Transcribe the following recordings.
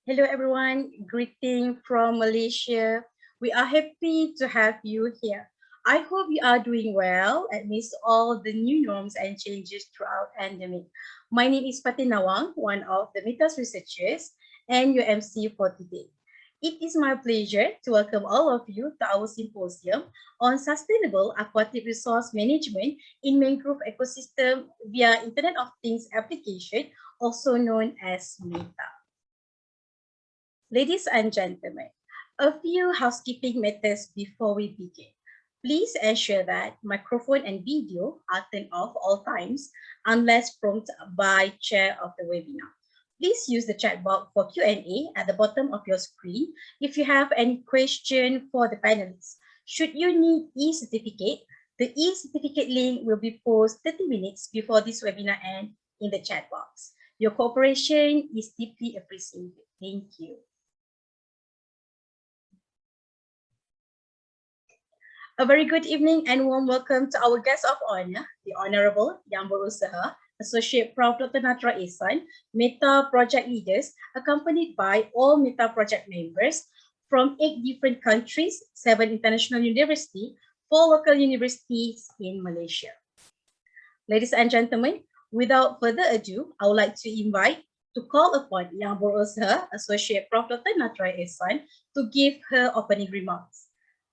Hello everyone, greeting from Malaysia. We are happy to have you here. I hope you are doing well amidst all the new norms and changes throughout pandemic. My name is Patin Nawang, one of the MEITA's researchers and your MC for today. It is my pleasure to welcome all of you to our symposium on sustainable aquatic resource management in mangrove ecosystem via Internet of Things application, also known as MEITA. Ladies and gentlemen, a few housekeeping matters before we begin. Please ensure that microphone and video are turned off all times unless prompted by chair of the webinar. Please use the chat box for Q&A at the bottom of your screen if you have any question for the panelists. Should you need e-certificate, the e-certificate link will be posted 30 minutes before this webinar ends in the chat box. Your cooperation is deeply appreciated. Thank you. A very good evening and warm welcome to our guest of honor, the Honorable Yang Berusaha, Associate Prof. Dr. Natra Ihsan, MEITA Project Leaders, accompanied by all MEITA Project members from 8 different countries, 7 international universities, 4 local universities in Malaysia. Ladies and gentlemen, without further ado, I would like to invite to call upon Yang Berusaha, Associate Prof. Dr. Natra Ihsan, to give her opening remarks.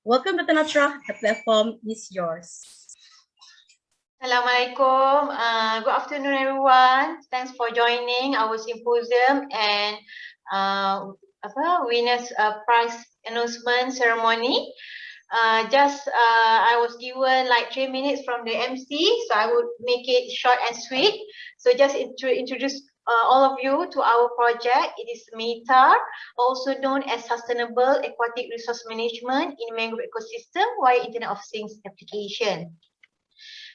Welcome, Dr. Natra. The platform is yours. Assalamualaikum. Good afternoon, everyone. Thanks for joining our symposium and winners prize announcement ceremony. I was given like 3 minutes from the MC, so I would make it short and sweet. So just introduce all of you to our project. It is MEITA, also known as Sustainable Aquatic Resource Management in Mangrove Ecosystem via Internet of Things application.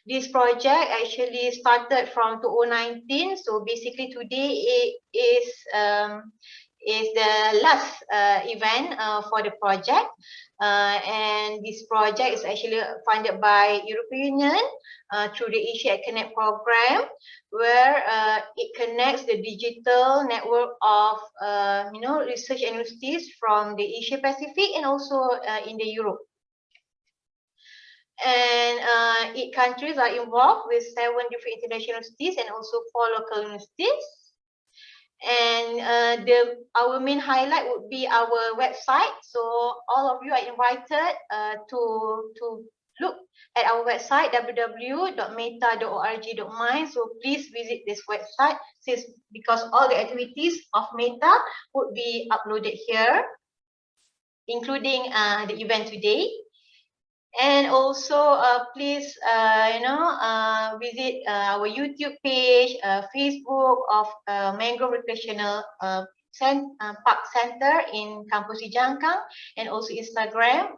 This project actually started from 2019. So basically today it is the last event for the project. And this project is actually funded by European Union through the Asia Connect program, where it connects the digital network of research universities from the Asia Pacific and also in the Europe. And 8 countries are involved with 7 different international universities and also 4 local universities. And our main highlight would be our website. So all of you are invited to look at our website www.meita.org.my. So please visit this website because all the activities of MEITA would be uploaded here, including the event today. And also please visit our YouTube page, Facebook of Mangrove Recreational Park Center in Kampung Sijangkang, and also Instagram.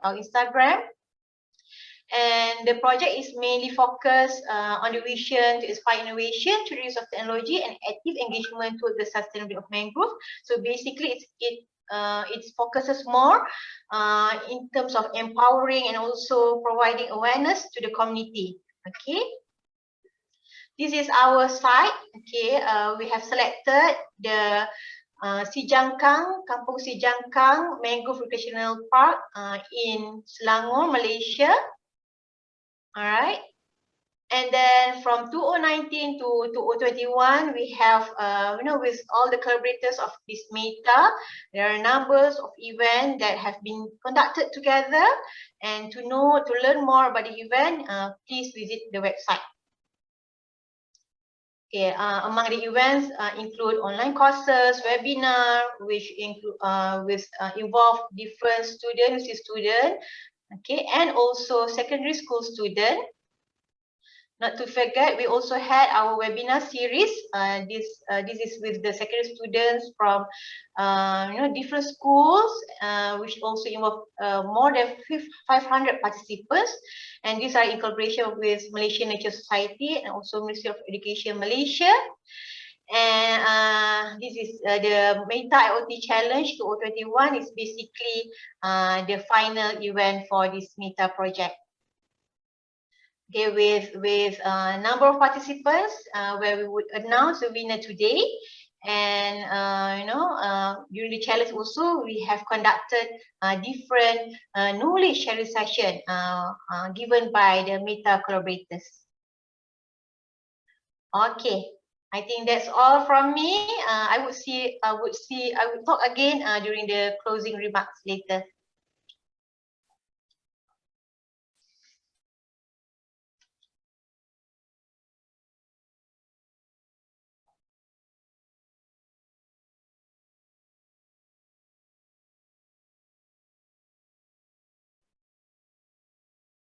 And the project is mainly focused on the vision to inspire innovation through the use of technology and active engagement toward the sustainability of mangrove. So basically it focuses more in terms of empowering and also providing awareness to the community. Okay, this is our site. Okay, we have selected the Kampung Sijangkang Mangrove Recreational Park in Selangor, Malaysia. All right. And then from 2019 to 2021, we have, with all the collaborators of this MEITA, there are numbers of events that have been conducted together. And to learn more about the event, please visit the website. Okay, among the events include online courses, webinar, which involve different students, okay, and also secondary school students. Not to forget, we also had our webinar series. This is with the secondary students from different schools, which also involve more than 500 participants. And these are in collaboration with Malaysian Nature Society and also Ministry of Education Malaysia. And this is the MEITA IoT Challenge 2021 is basically the final event for this MEITA project. Okay, with a number of participants, where we would announce the winner today, and during the challenge also, we have conducted different knowledge sharing session given by the MEITA collaborators. Okay, I think that's all from me. I would talk again during the closing remarks later.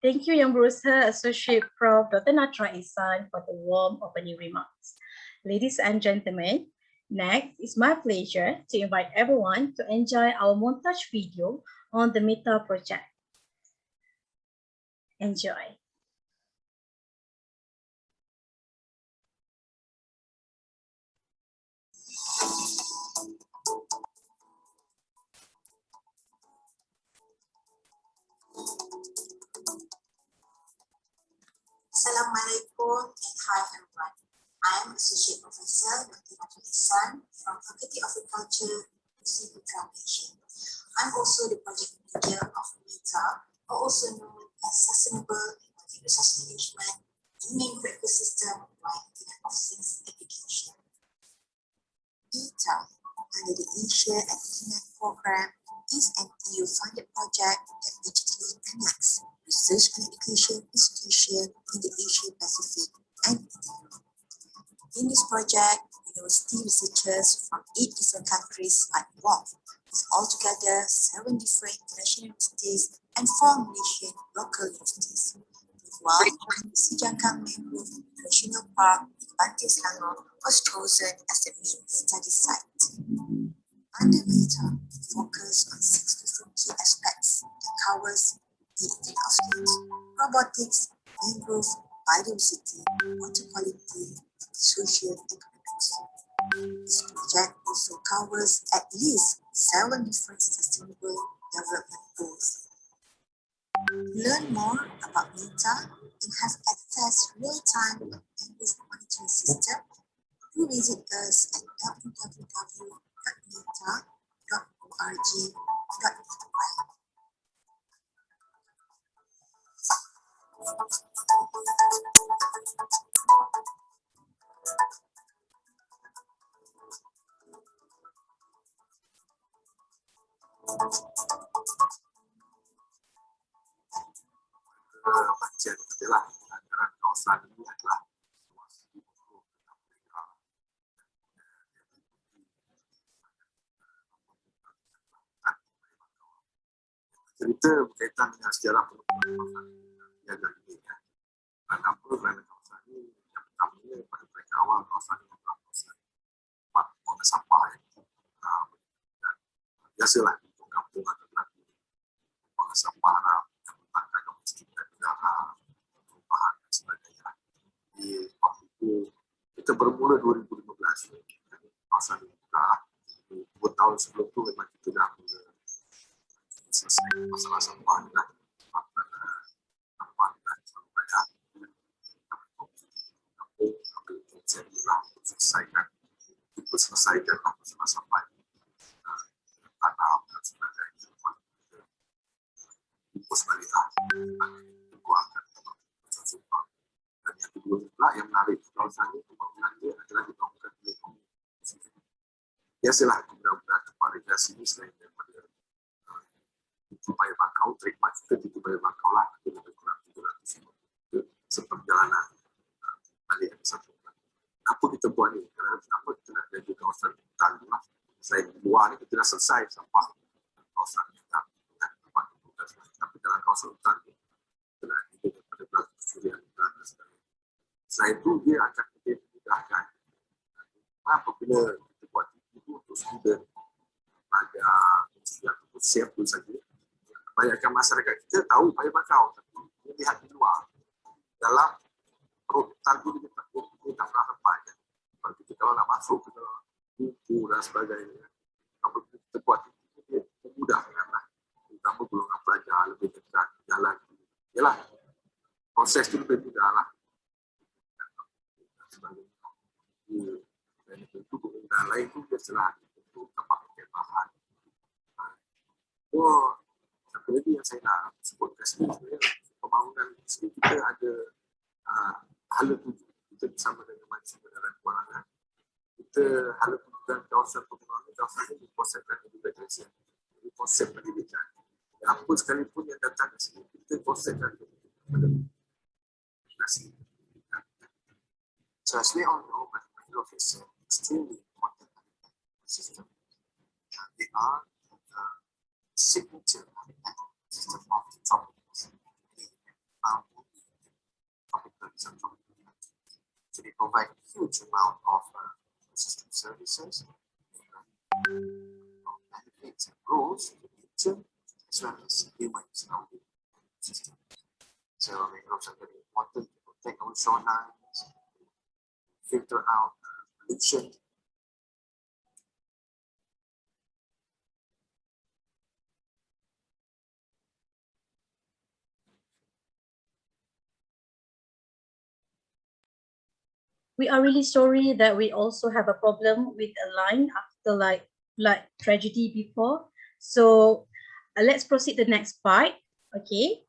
Thank you, Yang Berusaha Associate Prof. Dr. Natra Ihsan for the warm opening remarks. Ladies and gentlemen, next, it's my pleasure to invite everyone to enjoy our montage video on the MEITA project. Enjoy. Assalamualaikum and hi everyone. I am Associate Professor Dr. Natra Ihsan from Faculty of Agriculture, University of Malaysia. I'm also the project manager of MEITA, or also known as Sustainable Resource Management in the Ecosystem by Internet of Things Application. MEITA, under the Asia and Internet Program, is an EU-funded project that digitally connects research and education institutions in the Asia Pacific and in Europe. In this project, university researchers from 8 different countries are involved, with altogether 7 different international universities and 4 Malaysian local universities. Meanwhile, the Sijangkang Mangrove National Park in Banting Selangor was chosen as the main study site. Under MEITA, we focus on 6 different key aspects that covers the Internet of Things, robotics, mangrove, biodiversity, water quality, and social economics. This project also covers at least 7 different sustainable development goals. To learn more about MEITA and have access real-time mangrove monitoring system, do visit us at www.meita.org.my. Bagian adalah anggaran kawasan ini adalah cerita berkaitan dengan sejarah pengembangan kawasan ini. Kenapa kerana kawasan ini yang pertamanya pada mereka awal kawasan ini adalah kawasan tempat buangan sampah yang biasalah untuk kampung atau lagi buangan sampah yang merupakan domestik dan negara perubahan dan sebagainya. Di waktu itu kita bermula 2015 kawasan ini dah 2 tahun sebelum itu memang kita dah mula selesai masalah sampah ni lah. Sampah ni lah sampai dah selesaikan masalah sampah ni. Tanam dan sebagainya. Impus balik lah. Dikuangkan sampah. Dan yang kedua pula yang menarik di kawasan ini pembangunan dia adalah dibangunkan oleh komunitas. Biasalah benda-benda tempat rekreasi ini selain daripada itu bayar bakau, trademark kita itu bayar bakau lah, kita lebih kurang 350 seperjalanan balik yang satu. Kenapa kita buat ni? Kenapa kita nak jaga kawasan hutan ni lah? Selain di luar ni kita dah selesai sampah kawasan hutan dengan tempat hutan. Tapi dalam kawasan hutan ni kita nak jaga daripada belakang kesurian hutan dan sebagainya. Selain itu dia akan kita mudahkan apabila kita buat itu untuk student pelajar yang siap pun saja. Kebanyakan masyarakat kita tahu bayar bakau, tapi dia lihat di luar. Dalam perut hutan itu dia tak pernah lepas. Kalau kita kalau nak masuk ke dalam buku dan sebagainya, kalau kita buat itu, dia mudah lah. Terutama golongan pelajar lebih dekat jalan. Yalah, proses itu lebih mudah lah. Sebagainya. Dan itu golongan lain itu biasalah untuk tempat kemah. Apa lagi yang saya nak sebutkan sini sebenarnya pembangunan sini kita ada hala tuju. Kita bersama dengan Majlis Kendaraan Kewangan. Kita hala tuju dan kawasan pembangunan kawasan ini dikuasakan juga dari sini. Jadi konsep pendidikan. Apa sekalipun yang datang ke sini, kita konsepkan edukasi. So as we all know, mangrove is an extremely important system. They are the signature system of the tropics. Found only in tropical and tropical countries. So they provide a huge amount of system services, benefits and roles to nature as well as humans in our system. So mangroves are very important to protect our shorelines, filter out pollution. We are really sorry that we also have a problem with a line after like tragedy before. So let's proceed to the next part. Okay.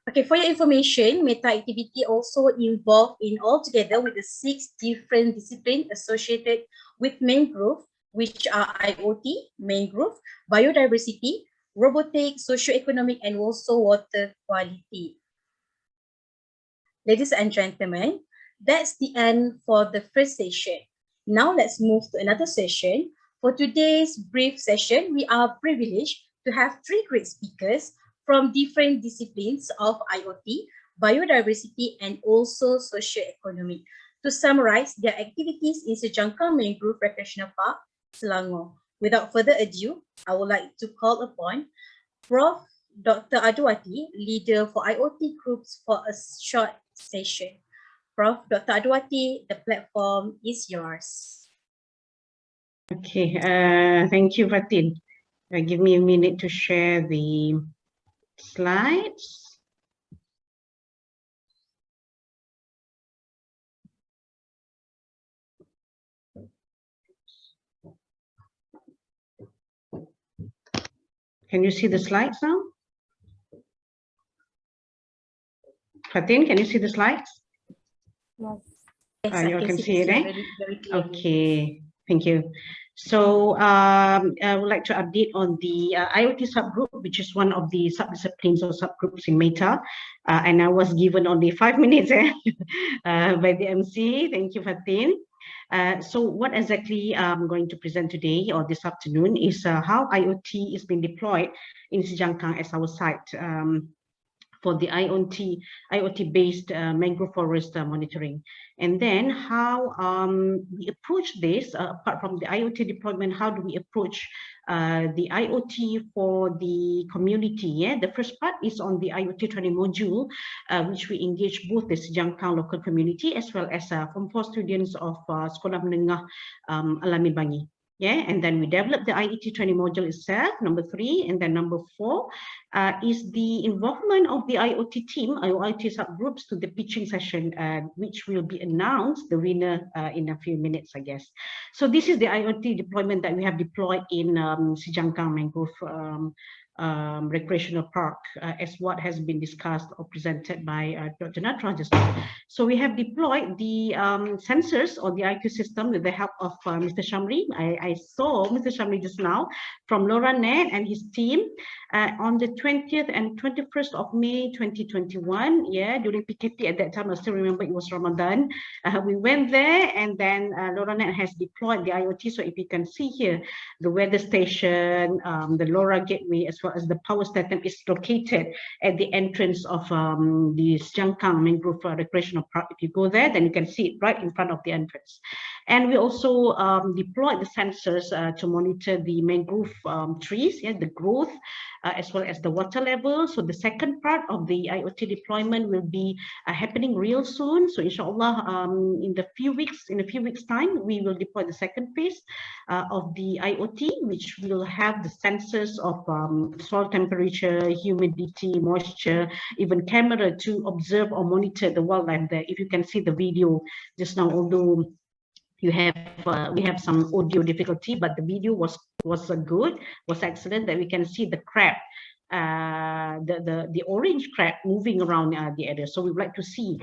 Okay, for your information, MEITA activity also involved in altogether with the 6 different disciplines associated with mangrove, which are IoT, mangrove, biodiversity, robotics, socio-economic, and also water quality. Ladies and gentlemen, that's the end for the first session. Now let's move to another session. For today's brief session, we are privileged to have 3 great speakers from different disciplines of IoT, biodiversity, and also socio-economic to summarize their activities in Sejangkang Mangrove Recreational Park, Selangor. Without further ado, I would like to call upon Prof. Dr. Adwati, leader for IoT groups, for a short session. Prof. Dr. Adwati, the platform is yours. Okay, thank you, Fatin. Give me a minute to share the slides. Can you see the slides now? Fatin, can you see the slides? Yes, You all can see it, eh? Very Okay, thank you. So I would like to update on the IoT subgroup, which is one of the subdisciplines or subgroups in MEITA. And I was given only 5 minutes by the MC. Thank you, Fatin. So what exactly I'm going to present today or this afternoon is how IoT is being deployed in Sejangkang as our site for the IoT-based mangrove forest monitoring. And then how we approach this, apart from the IoT deployment, how do we approach the IoT for the community? Yeah? The first part is on the IoT training module, which we engage both the Sejangkang local community as well as Form 4 students of Sekolah Menengah Al-Amin Bangi. Yeah, and then we develop the IoT training module itself, number 3, and then number 4 is the involvement of the IoT team, IoT subgroups to the pitching session, which will be announced, the winner in a few minutes, I guess. So this is the IoT deployment that we have deployed in Sejangkang Mangrove Recreational Park, as what has been discussed or presented by Dr. Natra just now. So we have deployed the sensors or the IQ system with the help of Mr. Shamri. I saw Mr. Shamri just now from LoRaNet and his team on the 20th and 21st of May 2021. Yeah, during PKP at that time, I still remember it was Ramadan. We went there, and then LoRaNet has deployed the IoT. So if you can see here, the weather station, the LoRa gateway, as well as the power station is located at the entrance of the Sejangkang Mangrove Recreational Park. If you go there, then you can see it right in front of the entrance. And we also deployed the sensors to monitor the mangrove trees, yeah, the growth, as well as the water level. So the second part of the IoT deployment will be happening real soon. So inshallah, in a few weeks time, we will deploy the second phase of the IoT, which will have the sensors of soil temperature, humidity, moisture, even camera to observe or monitor the wildlife there. If you can see the video just now, although we have some audio difficulty, but the video was good, was excellent, that we can see the crab, the orange crab moving around the area. So we would like to see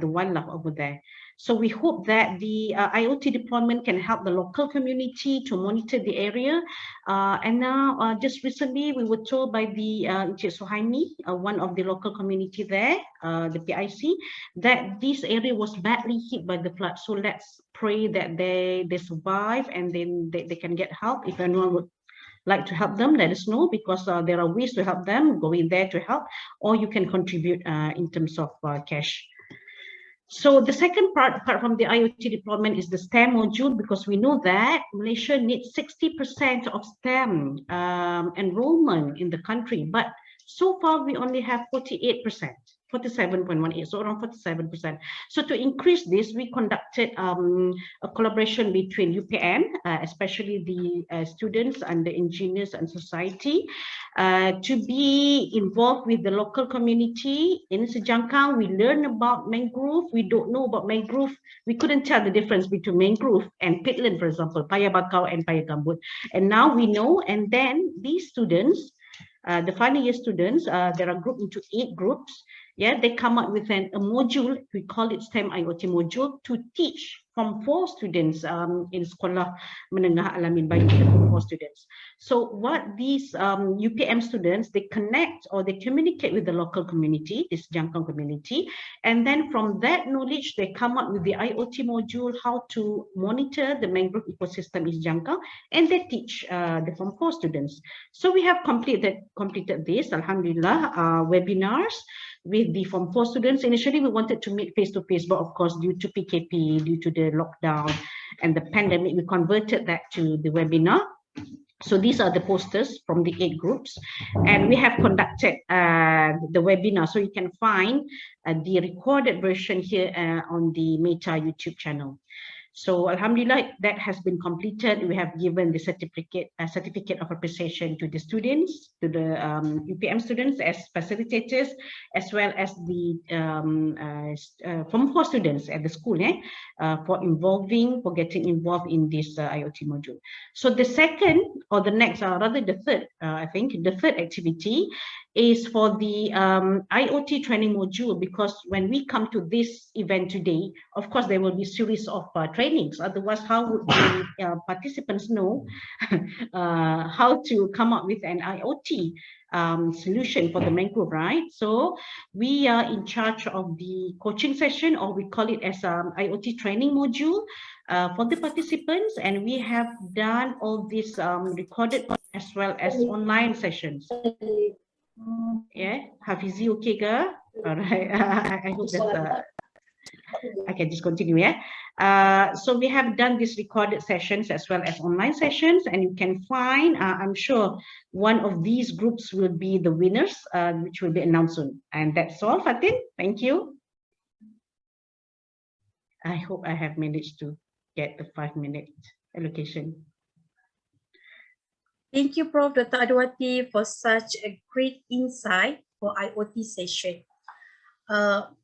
the wildlife over there. So we hope that the IoT deployment can help the local community to monitor the area. And now, just recently, we were told by the Encik Suhaimi, one of the local community there, the PIC, that this area was badly hit by the flood. So let's pray that they survive and then they can get help. If anyone would like to help them, let us know, because there are ways to help them, go in there to help, or you can contribute in terms of cash. So the second part, apart from the IoT deployment, is the STEM module, because we know that Malaysia needs 60% of STEM enrollment in the country, but so far we only have 48%. 47.18, so around 47%. So to increase this, we conducted a collaboration between UPM, especially the students and the engineers and society, to be involved with the local community. In Sejangkang, we learn about mangrove. We don't know about mangrove. We couldn't tell the difference between mangrove and peatland, for example, paya bakau and paya gambut. And now we know, and then these students, the final year students, there are grouped into 8 groups. Yeah, they come up with a module, we call it STEM IoT module, to teach Form 4 students in Sekolah Menengah Alamin Bayu, Form 4 students. So what these UPM students, they connect or they communicate with the local community, this Sejangkang community, and then from that knowledge, they come up with the IoT module, how to monitor the mangrove ecosystem in Sejangkang, and they teach the Form 4 students. So we have completed this, Alhamdulillah, webinars with the Form 4 students. Initially, we wanted to meet face-to-face, but of course, due to PKP, due to the lockdown and the pandemic, we converted that to the webinar. So these are the posters from the 8 groups, and we have conducted the webinar. So you can find the recorded version here on the MEITA YouTube channel. So Alhamdulillah, that has been completed. We have given the certificate of appreciation to the students, to the UPM students as facilitators, as well as the Form 4 students at the school for getting involved in this IoT module. So the second, or the next, rather the third, I think, the third activity is for the IoT training module, because when we come to this event today, of course, there will be a series of trainings. Otherwise, how would the participants know how to come up with an IoT solution for the mangrove, right? So we are in charge of the coaching session, or we call it as IoT training module for the participants, and we have done all this recorded as well as online sessions. Yeah, Hafizi, okay, girl? All right. I hope that I can just continue. Yeah. So we have done these recorded sessions as well as online sessions, and you can find, I'm sure one of these groups will be the winners, which will be announced soon. And that's all, Fatin. Thank you. I hope I have managed to get the 5-minute allocation. Thank you, Prof. Dr. Adwati, for such a great insight for IoT session.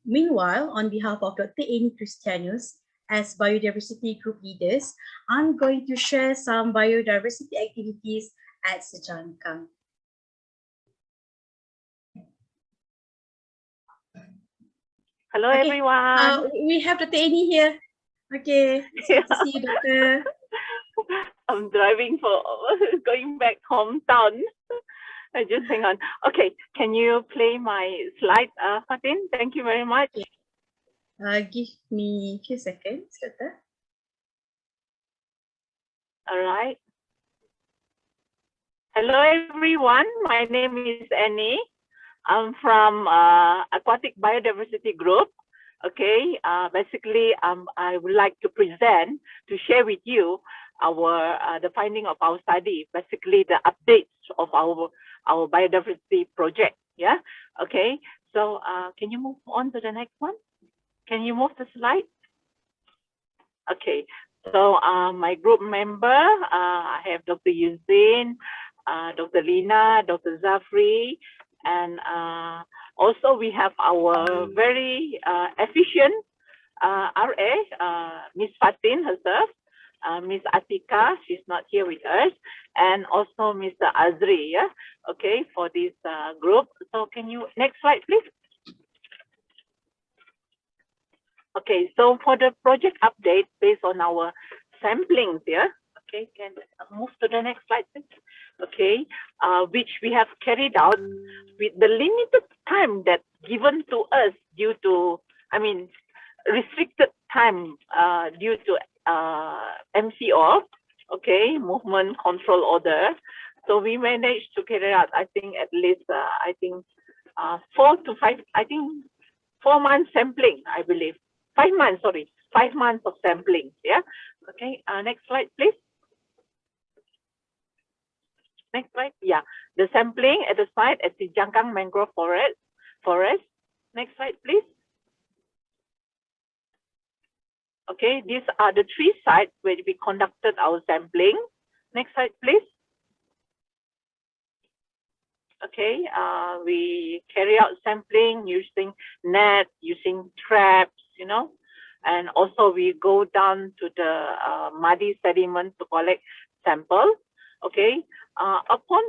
Meanwhile, on behalf of Dr. Amy Christianus, as biodiversity group leaders, I'm going to share some biodiversity activities at Sejangkang. Hello, everyone. We have Dr. Amy here. Okay, good to see you, Doctor. I'm driving going back hometown. I just hang on. Okay, can you play my slide, Fatin? Thank you very much. Give me a few seconds, Doctor. All right. Hello, everyone. My name is Annie. I'm from Aquatic Biodiversity Group. Okay, basically, I would like to share with you the finding of our study, basically the updates of our biodiversity project. Yeah. Okay. So can you move on to the next one? Can you move the slide? Okay. So my group member, I have Dr. Yuzin, Dr. Lina, Dr. Zafri, and also we have our very efficient RA, Miss Fatin herself, Miss Atika, she's not here with us, and also Mr. Azri, yeah, okay, for this group. So can you, next slide, please? Okay, so for the project update based on our samplings here, okay, can move to the next slide, please? Okay, which we have carried out with the limited time that given to us due to, I mean, restricted time due to MCO, okay, movement control order. So we managed to carry out, I think, at least, 4 to 5, I think 4 months sampling, I believe. 5 months, sorry, 5 months of sampling, yeah. Okay, next slide, please. Next slide, yeah. The sampling at the site at the Jangkang Mangrove Forest. Next slide, please. Okay, these are the 3 sites where we conducted our sampling. Next slide, please. Okay, we carry out sampling using net, using traps, you know, and also we go down to the muddy sediment to collect sample. Okay, upon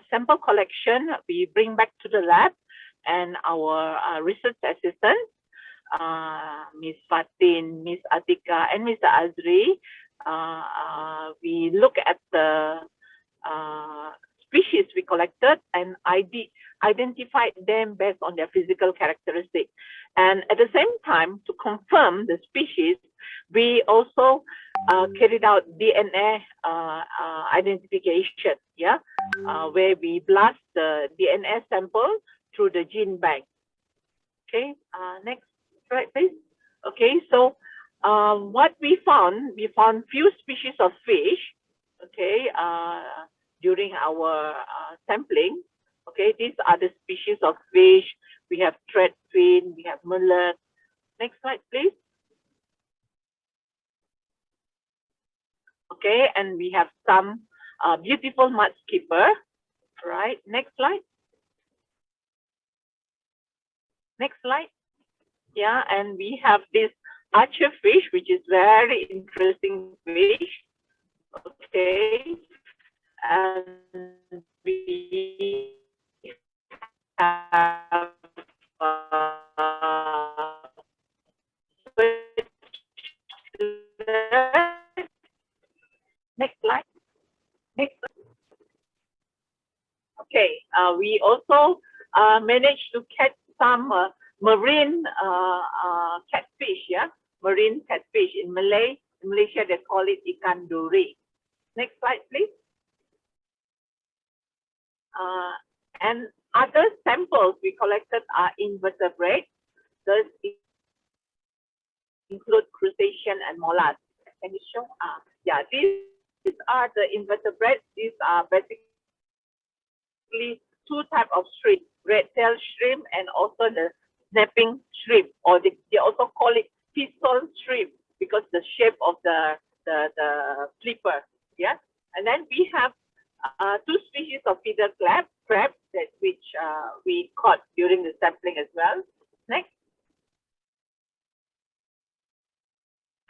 sample collection, we bring back to the lab, and our research assistant, Miss Fatin, Miss Atika, and Mr. Azri, we look at the species we collected and identified them based on their physical characteristics. And at the same time, to confirm the species, we also carried out DNA identification, yeah, where we blast the DNA sample through the gene bank. Okay, next slide, please. Okay, so what we found few species of fish, okay, during our sampling. Okay, these are the species of fish. We have threadfin, we have mullet. Next slide, please. Okay, and we have some beautiful mud skipper. Right, next slide. Next slide. Yeah, and we have this archer fish, which is very interesting fish. Okay, and we have next slide. Next slide. Okay, we also managed to catch some marine catfish, yeah, marine catfish. In Malaysia, they call it ikan duri. Next slide, please. And other samples we collected are invertebrates. Those include crustacean and mollusks. Can you show? Yeah, these are the invertebrates. These are basically 2 types of shrimp, red-tailed shrimp and also the snapping shrimp, or they also call it pistol shrimp because the shape of the flipper. Yeah, and then we have 2 species of feeder crab that which we caught during the sampling as well. Next.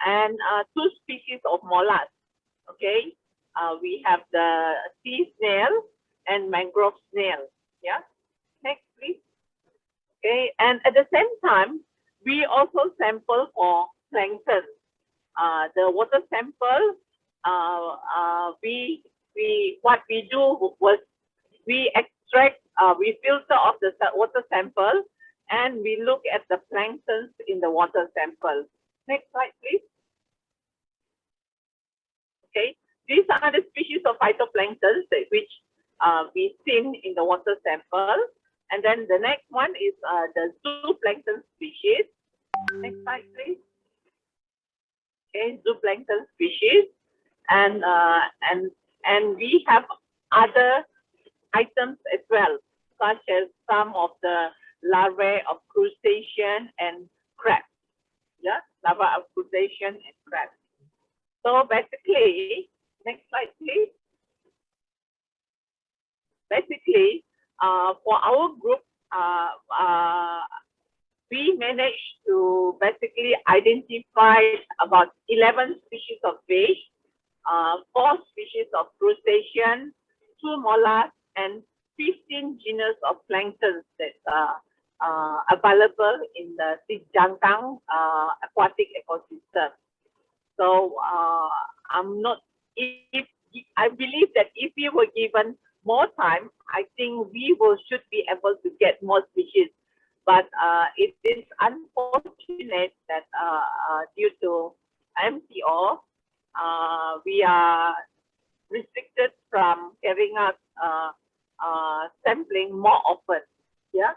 And 2 species of mollusks. Okay, we have the sea snail and mangrove snail. Yeah. Next, please. Okay, and at the same time, we also sample for plankton. The water sample, what we do was we extract, we filter off the water sample, and we look at the planktons in the water sample. Next slide, please. Okay, these are the species of phytoplanktons which we seen in the water sample. And then the next one is the zooplankton species. Next slide, please. Okay, zooplankton species, and we have other items as well, such as some of the larvae of crustacean and crabs. Yeah, larvae of crustacean and crabs. So basically, next slide, please. Basically, for our group, we managed to basically identify about 11 species of fish, 4 species of crustacean, 2 mollusks, and 15 genus of plankton that are available in the Sijangkang aquatic ecosystem. So I'm not, if I believe that if we were given more time, I think we should be able to get more species. But it is unfortunate that due to MCO, we are restricted from carrying out sampling more often. Yeah.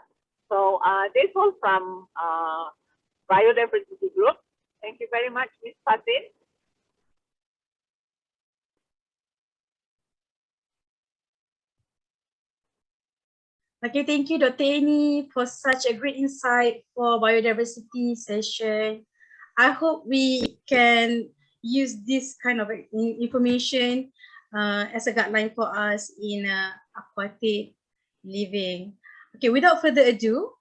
So that's all from Biodiversity Group. Thank you very much, Ms. Fatin. Okay, thank you, Dr. Amy, for such a great insight for biodiversity session. I hope we can use this kind of information as a guideline for us in aquatic living. Okay, without further ado,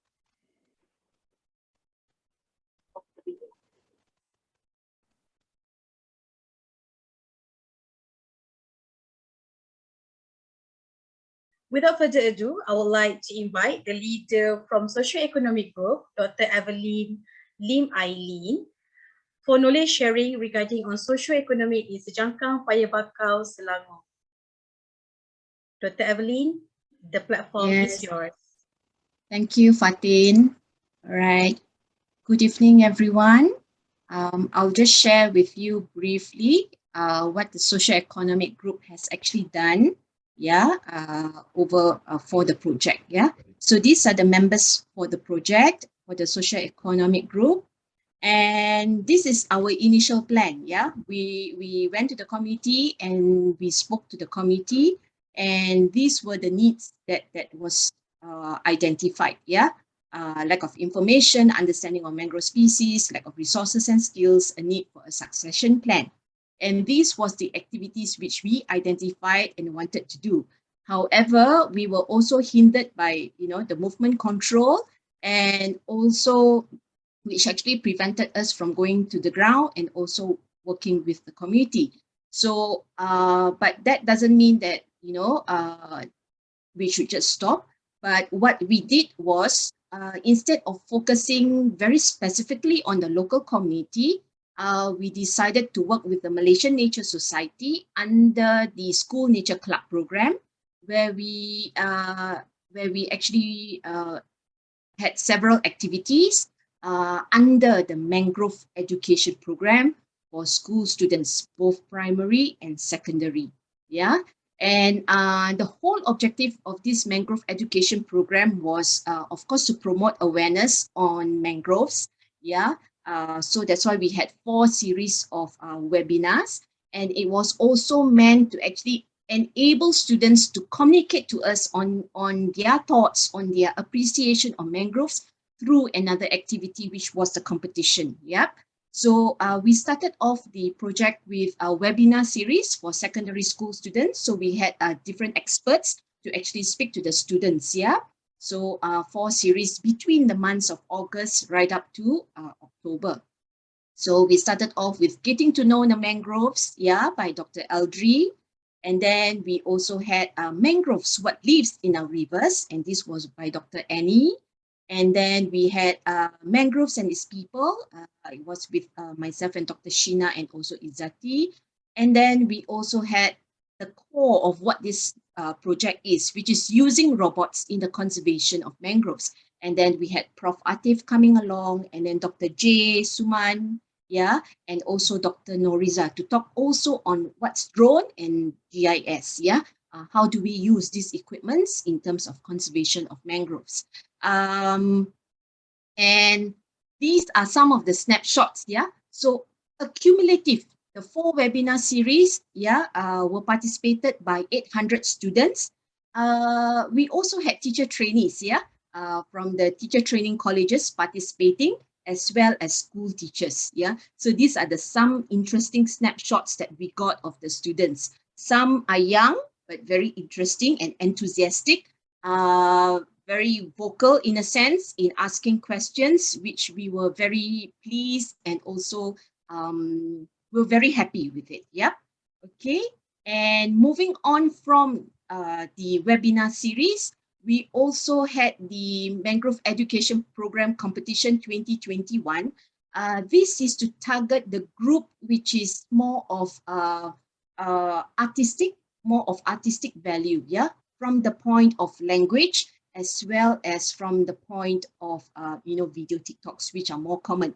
I would like to invite the leader from Socioeconomic Group, Dr. Evelyn Lim Aileen, for knowledge sharing regarding on socioeconomic in Sejangkang, Paya Bakau, Selangor. Dr. Evelyn, the platform is yours. Thank you, Fatin. All right. Good evening, everyone. I'll just share with you briefly what the socioeconomic group has actually done, for the project. So these are the members for the project, for the socioeconomic group. And this is our initial plan. We went to the committee and we spoke to the committee, and these were the needs that was identified. Lack of information, understanding of mangrove species, lack of resources and skills, a need for a succession plan. And this was the activities which we identified and wanted to do. However, we were also hindered by the movement control, and also which actually prevented us from going to the ground and also working with the community. So, but that doesn't mean that we should just stop. But what we did was, instead of focusing very specifically on the local community, we decided to work with the Malaysian Nature Society under the School Nature Club program, where we actually had several activities under the mangrove education program for school students, both primary and secondary. And the whole objective of this mangrove education program was, of course, to promote awareness on mangroves. So that's why we had 4 series of webinars, and it was also meant to actually enable students to communicate to us on their thoughts, on their appreciation of mangroves through another activity, which was the competition. So we started off the project with a webinar series for secondary school students. So we had different experts to actually speak to the students. So 4 series between the months of August right up to October. So we started off with Getting to Know the Mangroves, by Dr. Eldri. And then we also had Mangroves, What Lives in Our Rivers, and this was by Dr. Annie. And then we had Mangroves and Its People. It was with myself and Dr. Sheena and also Izzati. And then we also had the core of what this project is, which is using robots in the conservation of mangroves. And then we had Prof. Atif coming along, and then Dr. J. Suman, and also Dr. Noriza to talk also on what's drone and GIS, how do we use these equipments in terms of conservation of mangroves. And these are some of the snapshots, So accumulative, the 4 webinar series, were participated by 800 students. We also had teacher trainees, from the teacher training colleges participating, as well as school teachers, So these are some interesting snapshots that we got of the students. Some are young, but very interesting and enthusiastic, very vocal in a sense in asking questions, which we were very pleased and also we're very happy with it. Yeah. Okay. And moving on from the webinar series, we also had the Mangrove Education Program Competition 2021. This is to target the group which is more of artistic value, yeah, from the point of language as well as from the point of video TikToks, which are more common.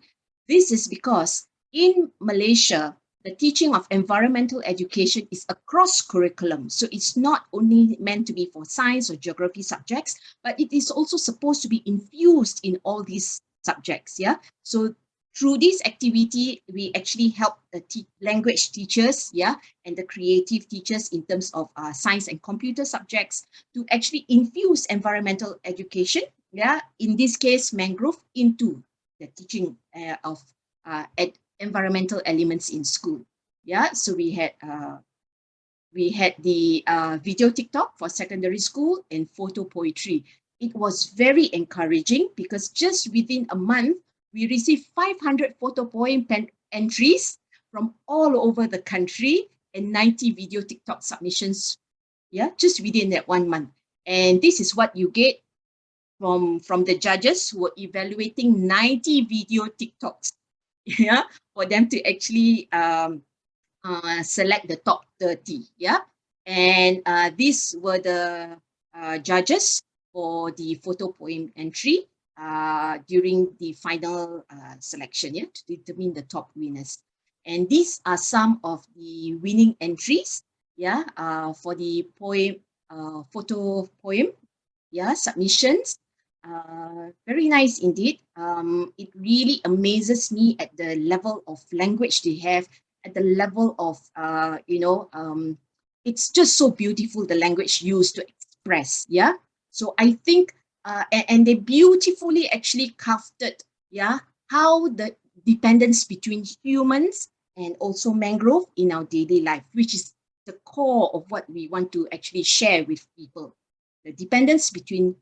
This is because in Malaysia, the teaching of environmental education is across curriculum. So it's not only meant to be for science or geography subjects, but it is also supposed to be infused in all these subjects. Yeah. So through this activity, we actually help the language teachers, yeah, and the creative teachers in terms of science and computer subjects to actually infuse environmental education, yeah, in this case, mangrove, into the teaching of environmental elements in school. Yeah, so we had the video TikTok for secondary school and photo poetry. It was very encouraging because just within a month, we received 500 photo poem entries from all over the country and 90 video TikTok submissions, yeah, just within that 1 month. And this is what you get from the judges who were evaluating 90 video TikToks, yeah, for them to actually select the top 30, yeah. And these were the judges for the photo poem entry during the final selection, yeah, to determine the top winners. And these are some of the winning entries, yeah, for the poem, photo poem, yeah, submissions. Very nice indeed. It really amazes me at the level of language they have, at the level of, it's just so beautiful, the language used to express, yeah. So I think, and they beautifully actually crafted, yeah, how the dependence between humans and also mangrove in our daily life, which is the core of what we want to actually share with people. The dependence between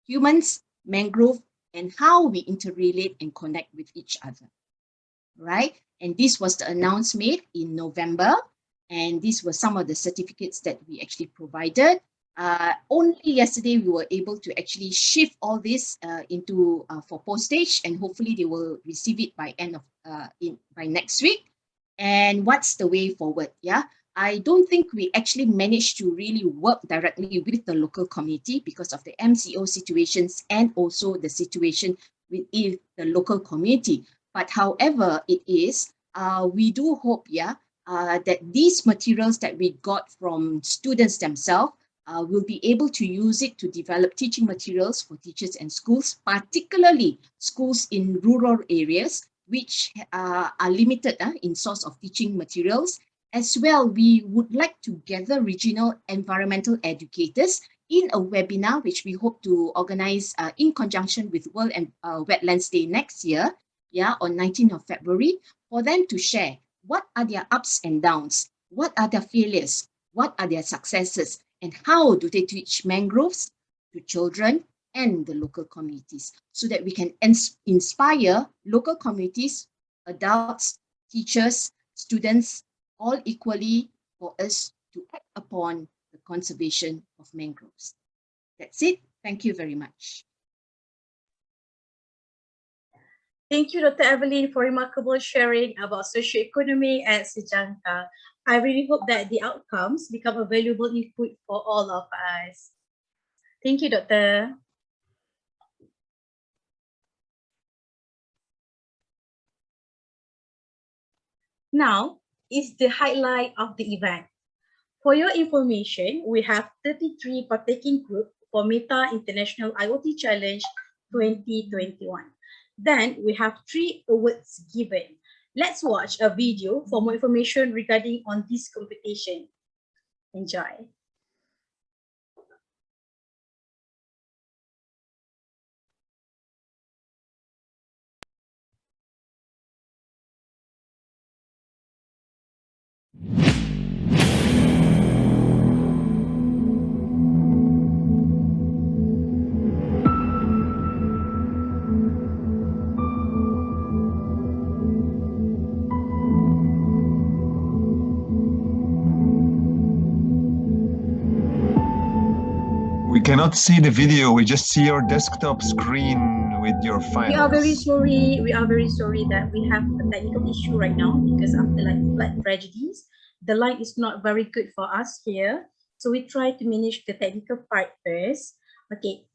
humans, mangrove, and how we interrelate and connect with each other, right? And this was the announcement made in November, and these were some of the certificates that we actually provided. Only yesterday we were able to actually shift all this into for postage, and hopefully they will receive it by end of by next week. And what's the way forward? Yeah, I don't think we actually managed to really work directly with the local community because of the MCO situations and also the situation within the local community. But however it is, we do hope, yeah, that these materials that we got from students themselves will be able to use it to develop teaching materials for teachers and schools, particularly schools in rural areas, which are limited in source of teaching materials. As well, we would like to gather regional environmental educators in a webinar, which we hope to organize in conjunction with World Wetlands Day next year, yeah, on 19th of February, for them to share what are their ups and downs, what are their failures, what are their successes, and how do they teach mangroves to children and the local communities, so that we can inspire local communities, adults, teachers, students, all equally for us to act upon the conservation of mangroves. That's it. Thank you very much. Thank you, Dr. Evelyn, for remarkable sharing about socioeconomy and Sejangka. I really hope that the outcomes become a valuable input for all of us. Thank you, Doctor. Now is the highlight of the event. For your information, we have 33 partaking groups for MEITA International IoT Challenge 2021. Then we have 3 awards given. Let's watch a video for more information regarding on this competition. Enjoy. cannot see the video. We just see your desktop screen with your files. We are very sorry. We are very sorry that we have a technical issue right now because after like flood tragedies, the line is not very good for us here. So we try to manage the technical part first. Okay.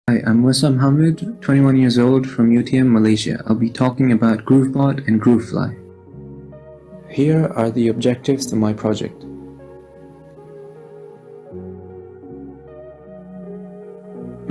Hi, I'm Wissam Hamid, 21 years old from UTM, Malaysia. I'll be talking about GrooveBot and GrooveFly. Here are the objectives to my project.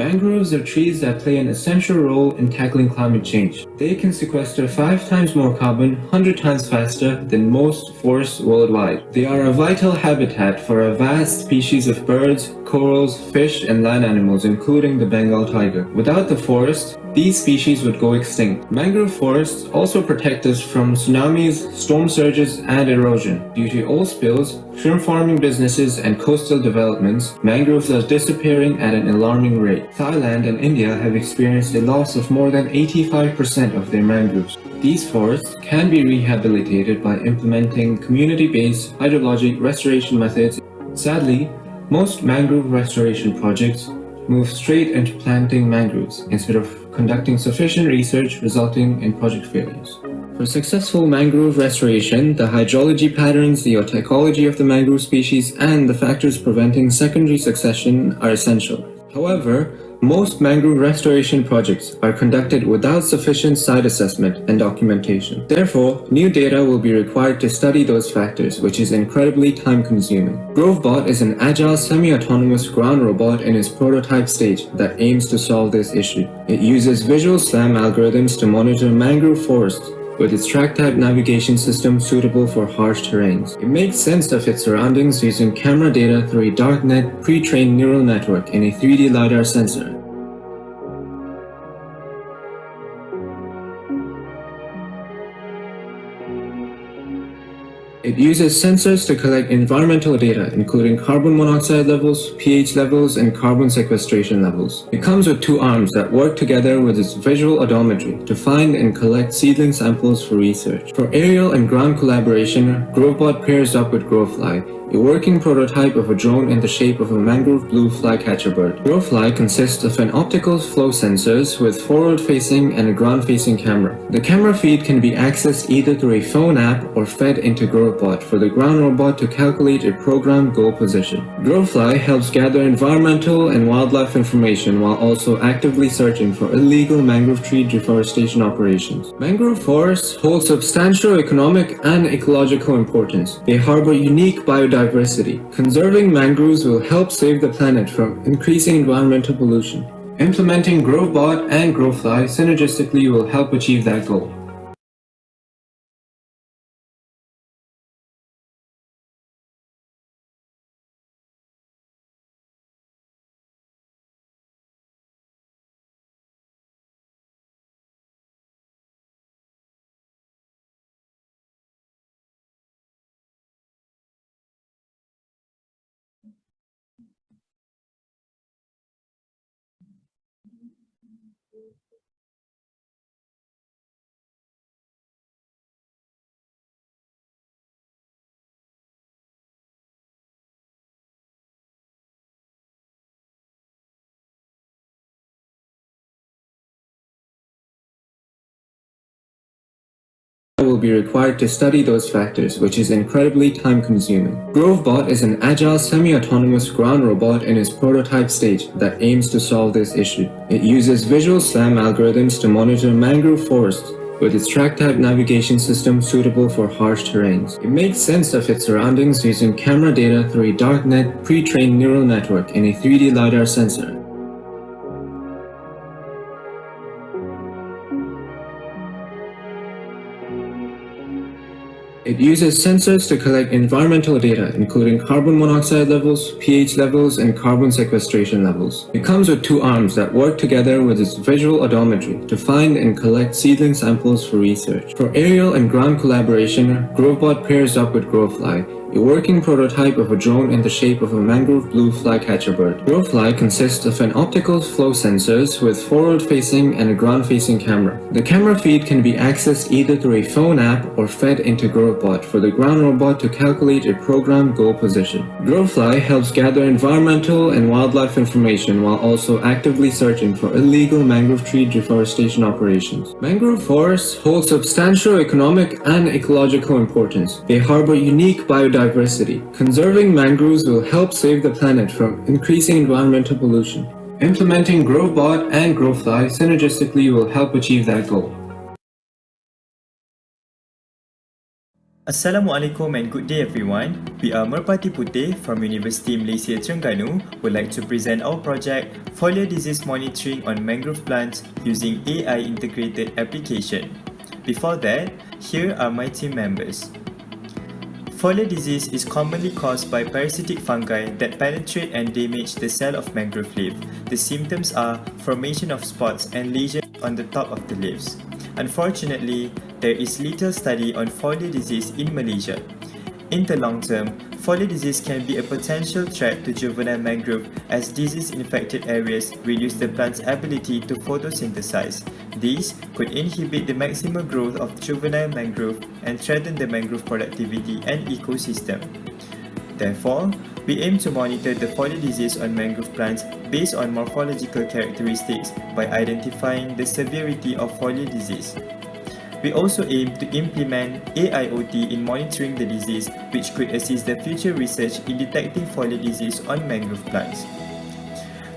Mangroves are trees that play an essential role in tackling climate change. They can sequester 5 times more carbon, 100 times faster than most forests worldwide. They are a vital habitat for a vast species of birds, corals, fish, and land animals, including the Bengal tiger. Without the forest, these species would go extinct. Mangrove forests also protect us from tsunamis, storm surges, and erosion. Due to oil spills, shrimp farming businesses, and coastal developments, mangroves are disappearing at an alarming rate. Thailand and India have experienced a loss of more than 85% of their mangroves. These forests can be rehabilitated by implementing community-based hydrologic restoration methods. Sadly, most mangrove restoration projects move straight into planting mangroves instead of conducting sufficient research, resulting in project failures. For successful mangrove restoration, the hydrology patterns, the ecology of the mangrove species, and the factors preventing secondary succession are essential. However, most mangrove restoration projects are conducted without sufficient site assessment and documentation. Therefore, new data will be required to study those factors, which is incredibly time-consuming. GroveBot is an agile, semi-autonomous ground robot in its prototype stage that aims to solve this issue. It uses visual SLAM algorithms to monitor mangrove forests with its track-type navigation system suitable for harsh terrains. It makes sense of its surroundings using camera data through a darknet pre-trained neural network in a 3D LiDAR sensor. It uses sensors to collect environmental data, including carbon monoxide levels, pH levels, and carbon sequestration levels. It comes with 2 arms that work together with its visual odometry to find and collect seedling samples for research. For aerial and ground collaboration, GroveBot pairs up with GroveFly, a working prototype of a drone in the shape of a mangrove blue flycatcher bird. GroveFly consists of an optical flow sensors with forward-facing and a ground-facing camera. The camera feed can be accessed either through a phone app or fed into GroveBot for the ground robot to calculate a programmed goal position. GroveFly helps gather environmental and wildlife information while also actively searching for illegal mangrove tree deforestation operations. Mangrove forests hold substantial economic and ecological importance. They harbor unique biodiversity. Conserving mangroves will help save the planet from increasing environmental pollution. Implementing GroveBot and GroveFly synergistically will help achieve that goal. Will be required to study those factors, which is incredibly time-consuming. GroveBot is an agile, semi-autonomous ground robot in its prototype stage that aims to solve this issue. It uses visual SLAM algorithms to monitor mangrove forests with its track-type navigation system suitable for harsh terrains. It makes sense of its surroundings using camera data through a darknet pre-trained neural network in a 3D LiDAR sensor. It uses sensors to collect environmental data, including carbon monoxide levels, pH levels, and carbon sequestration levels. It comes with 2 arms that work together with its visual odometry to find and collect seedling samples for research. For aerial and ground collaboration, GroveBot pairs up with GroveFly, a working prototype of a drone in the shape of a mangrove blue flycatcher bird. GroveFly consists of an optical flow sensors with forward-facing and a ground-facing camera. The camera feed can be accessed either through a phone app or fed into GroveBot for the ground robot to calculate a programmed goal position. GroveFly helps gather environmental and wildlife information while also actively searching for illegal mangrove tree deforestation operations. Mangrove forests hold substantial economic and ecological importance. They harbor unique biodiversity. Conserving mangroves will help save the planet from increasing environmental pollution. Implementing GroveBot and GroveFly synergistically will help achieve that goal. Assalamualaikum and good day everyone. We are Merpati Putih from Universiti Malaysia Terengganu would like to present our project Foliar Disease Monitoring on Mangrove Plants using AI Integrated Application. Before that, here are my team members. Foliar disease is commonly caused by parasitic fungi that penetrate and damage the cell of mangrove leaf. The symptoms are formation of spots and lesions on the top of the leaves. Unfortunately, there is little study on foliar disease in Malaysia. In the long term, foliar disease can be a potential threat to juvenile mangrove as disease-infected areas reduce the plant's ability to photosynthesize. These could inhibit the maximum growth of juvenile mangrove and threaten the mangrove productivity and ecosystem. Therefore, we aim to monitor the foliar disease on mangrove plants based on morphological characteristics by identifying the severity of foliar disease. We also aim to implement AIoT in monitoring the disease, which could assist the future research in detecting foliar disease on mangrove plants.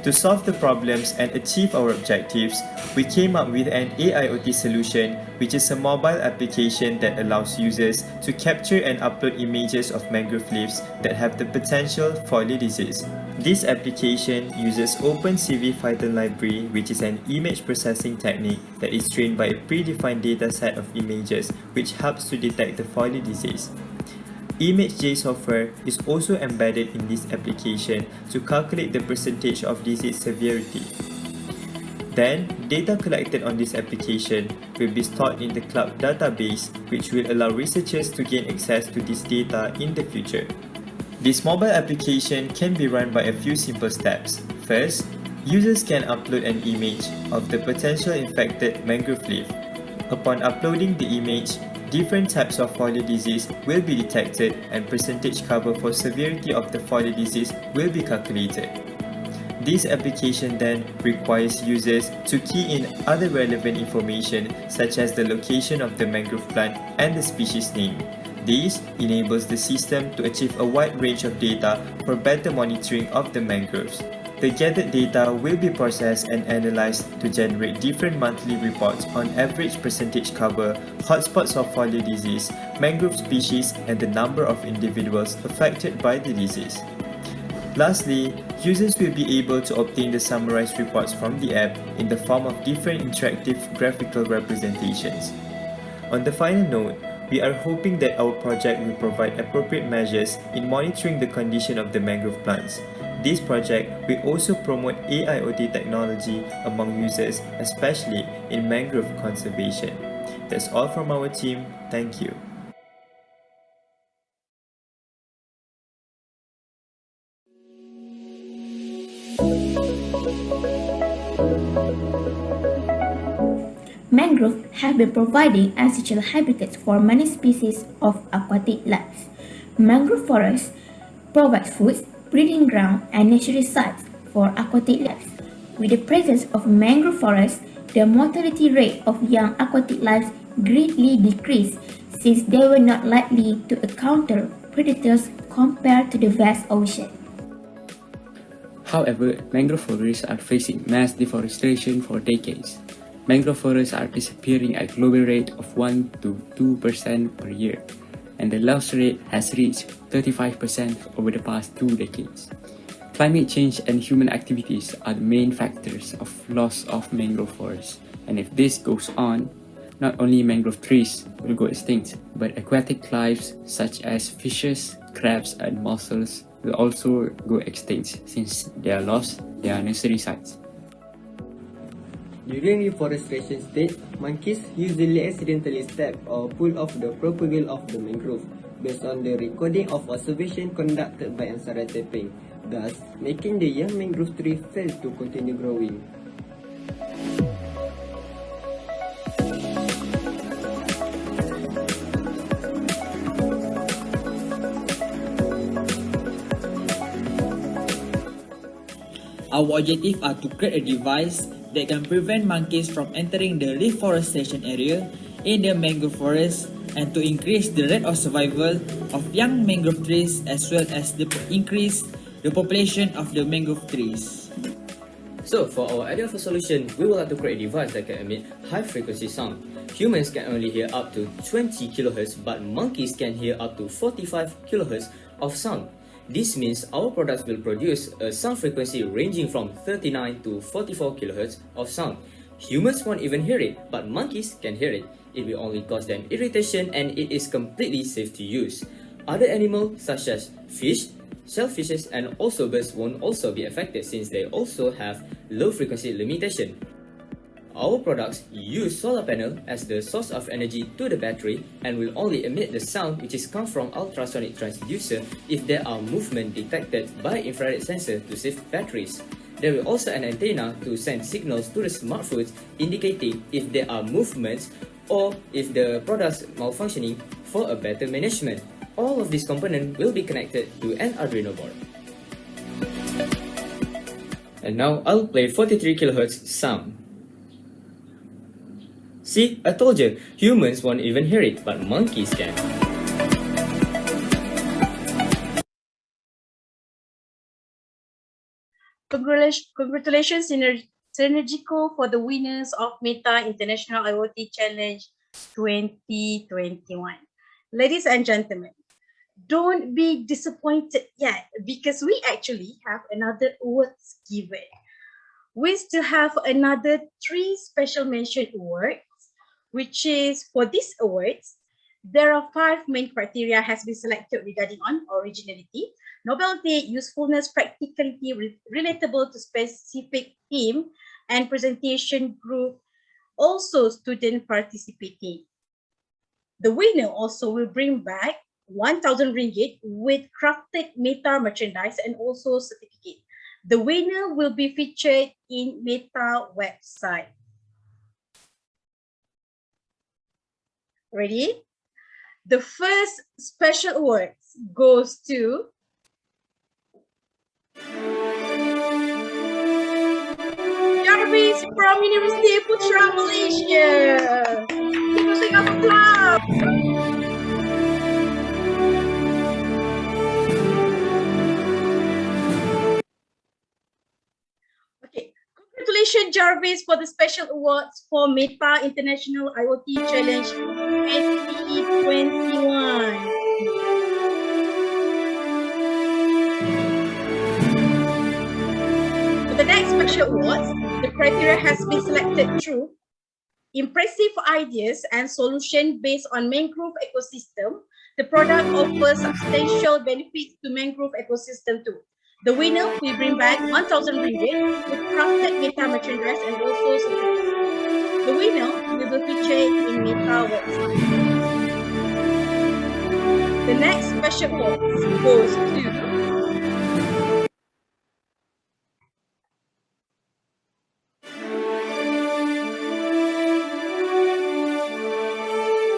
To solve the problems and achieve our objectives, we came up with an AIoT solution, which is a mobile application that allows users to capture and upload images of mangrove leaves that have the potential foliar disease. This application uses OpenCV Python library, which is an image processing technique that is trained by a predefined dataset of images, which helps to detect the foliar disease. ImageJ software is also embedded in this application to calculate the percentage of disease severity. Then, data collected on this application will be stored in the cloud database, which will allow researchers to gain access to this data in the future. This mobile application can be run by a few simple steps. First, users can upload an image of the potential infected mangrove leaf. Upon uploading the image, different types of foliar disease will be detected and percentage cover for severity of the foliar disease will be calculated. This application then requires users to key in other relevant information such as the location of the mangrove plant and the species name. This enables the system to achieve a wide range of data for better monitoring of the mangroves. The gathered data will be processed and analyzed to generate different monthly reports on average percentage cover, hotspots of foliar disease, mangrove species, and the number of individuals affected by the disease. Lastly, users will be able to obtain the summarized reports from the app in the form of different interactive graphical representations. On the final note, we are hoping that our project will provide appropriate measures in monitoring the condition of the mangrove plants. This project will also promote AIoT technology among users, especially in mangrove conservation. That's all from our team. Thank you. Mangroves have been providing ancestral habitats for many species of aquatic life. Mangrove forests provide food, breeding ground, and nursery sites for aquatic life. With the presence of mangrove forests, the mortality rate of young aquatic life greatly decreased since they were not likely to encounter predators compared to the vast ocean. However, mangrove forests are facing mass deforestation for decades. Mangrove forests are disappearing at a global rate of 1 to 2% per year, and the loss rate has reached 35% over the past 2 decades. Climate change and human activities are the main factors of loss of mangrove forests, and if this goes on, not only mangrove trees will go extinct, but aquatic lives such as fishes, crabs, and mussels will also go extinct since they are lost their nursery sites. During reforestation stage, monkeys usually accidentally step or pull off the propagule of the mangrove based on the recording of observation conducted by Ansara tapping, thus making the young mangrove tree fail to continue growing. Our objective are to create a device that can prevent monkeys from entering the reforestation area in the mangrove forest and to increase the rate of survival of young mangrove trees as well as increase the population of the mangrove trees. So, for our idea of a solution, we would like to create a device that can emit high-frequency sound. Humans can only hear up to 20 kHz, but monkeys can hear up to 45 kHz of sound. This means our products will produce a sound frequency ranging from 39 to 44 kHz of sound. Humans won't even hear it, but monkeys can hear it. It will only cause them irritation and it is completely safe to use. Other animals such as fish, shellfishes and also birds won't also be affected since they also have low frequency limitation. Our products use solar panel as the source of energy to the battery and will only emit the sound which is come from ultrasonic transducer if there are movement detected by infrared sensor to save batteries. There will also an antenna to send signals to the smartphones indicating if there are movements or if the products malfunctioning for a better management. All of these components will be connected to an Arduino board. And now I'll play 43 kHz sound. See, I told you, humans won't even hear it, but monkeys can. Congratulations, Synergico, for the winners of MEITA International IoT Challenge 2021. Ladies and gentlemen, don't be disappointed yet because we actually have another awards given. We still have another 3 special mention awards, which is for these awards, there are 5 main criteria has been selected regarding on originality, novelty, usefulness, practicality, relatable to specific theme, and presentation group, also student participating. The winner also will bring back 1,000 ringgit with crafted MEITA merchandise and also certificate. The winner will be featured in MEITA website. Ready? The first special award goes to Jarvis from University Putra, Malaysia. Keep using up applause. Okay, congratulations Jarvis for the special awards for MEITA International IoT Challenge 2021. For the next special awards, the criteria has been selected through impressive ideas and solution based on mangrove ecosystem. The product offers substantial benefits to mangrove ecosystem too. The winner will bring back 1,000 ringgit with crafted MEITA merchandise and also certificates. The winner will be featured in MEITA website. The next special award goes to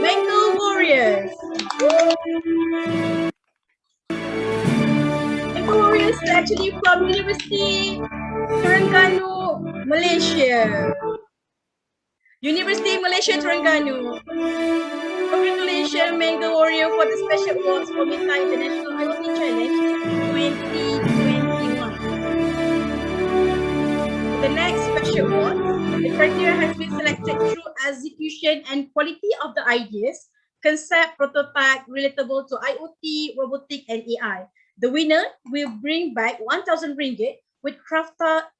Mango Warriors. Mango Warriors is actually from University Terengganu, Malaysia. University Malaysia Terengganu. Congratulations, Mango Warrior, for the special awards for MEITA International IoT Challenge 2021. The next special award, the criteria has been selected through execution and quality of the ideas, concept, prototype, relatable to IoT, robotic, and AI. The winner will bring back 1,000 ringgit with crafted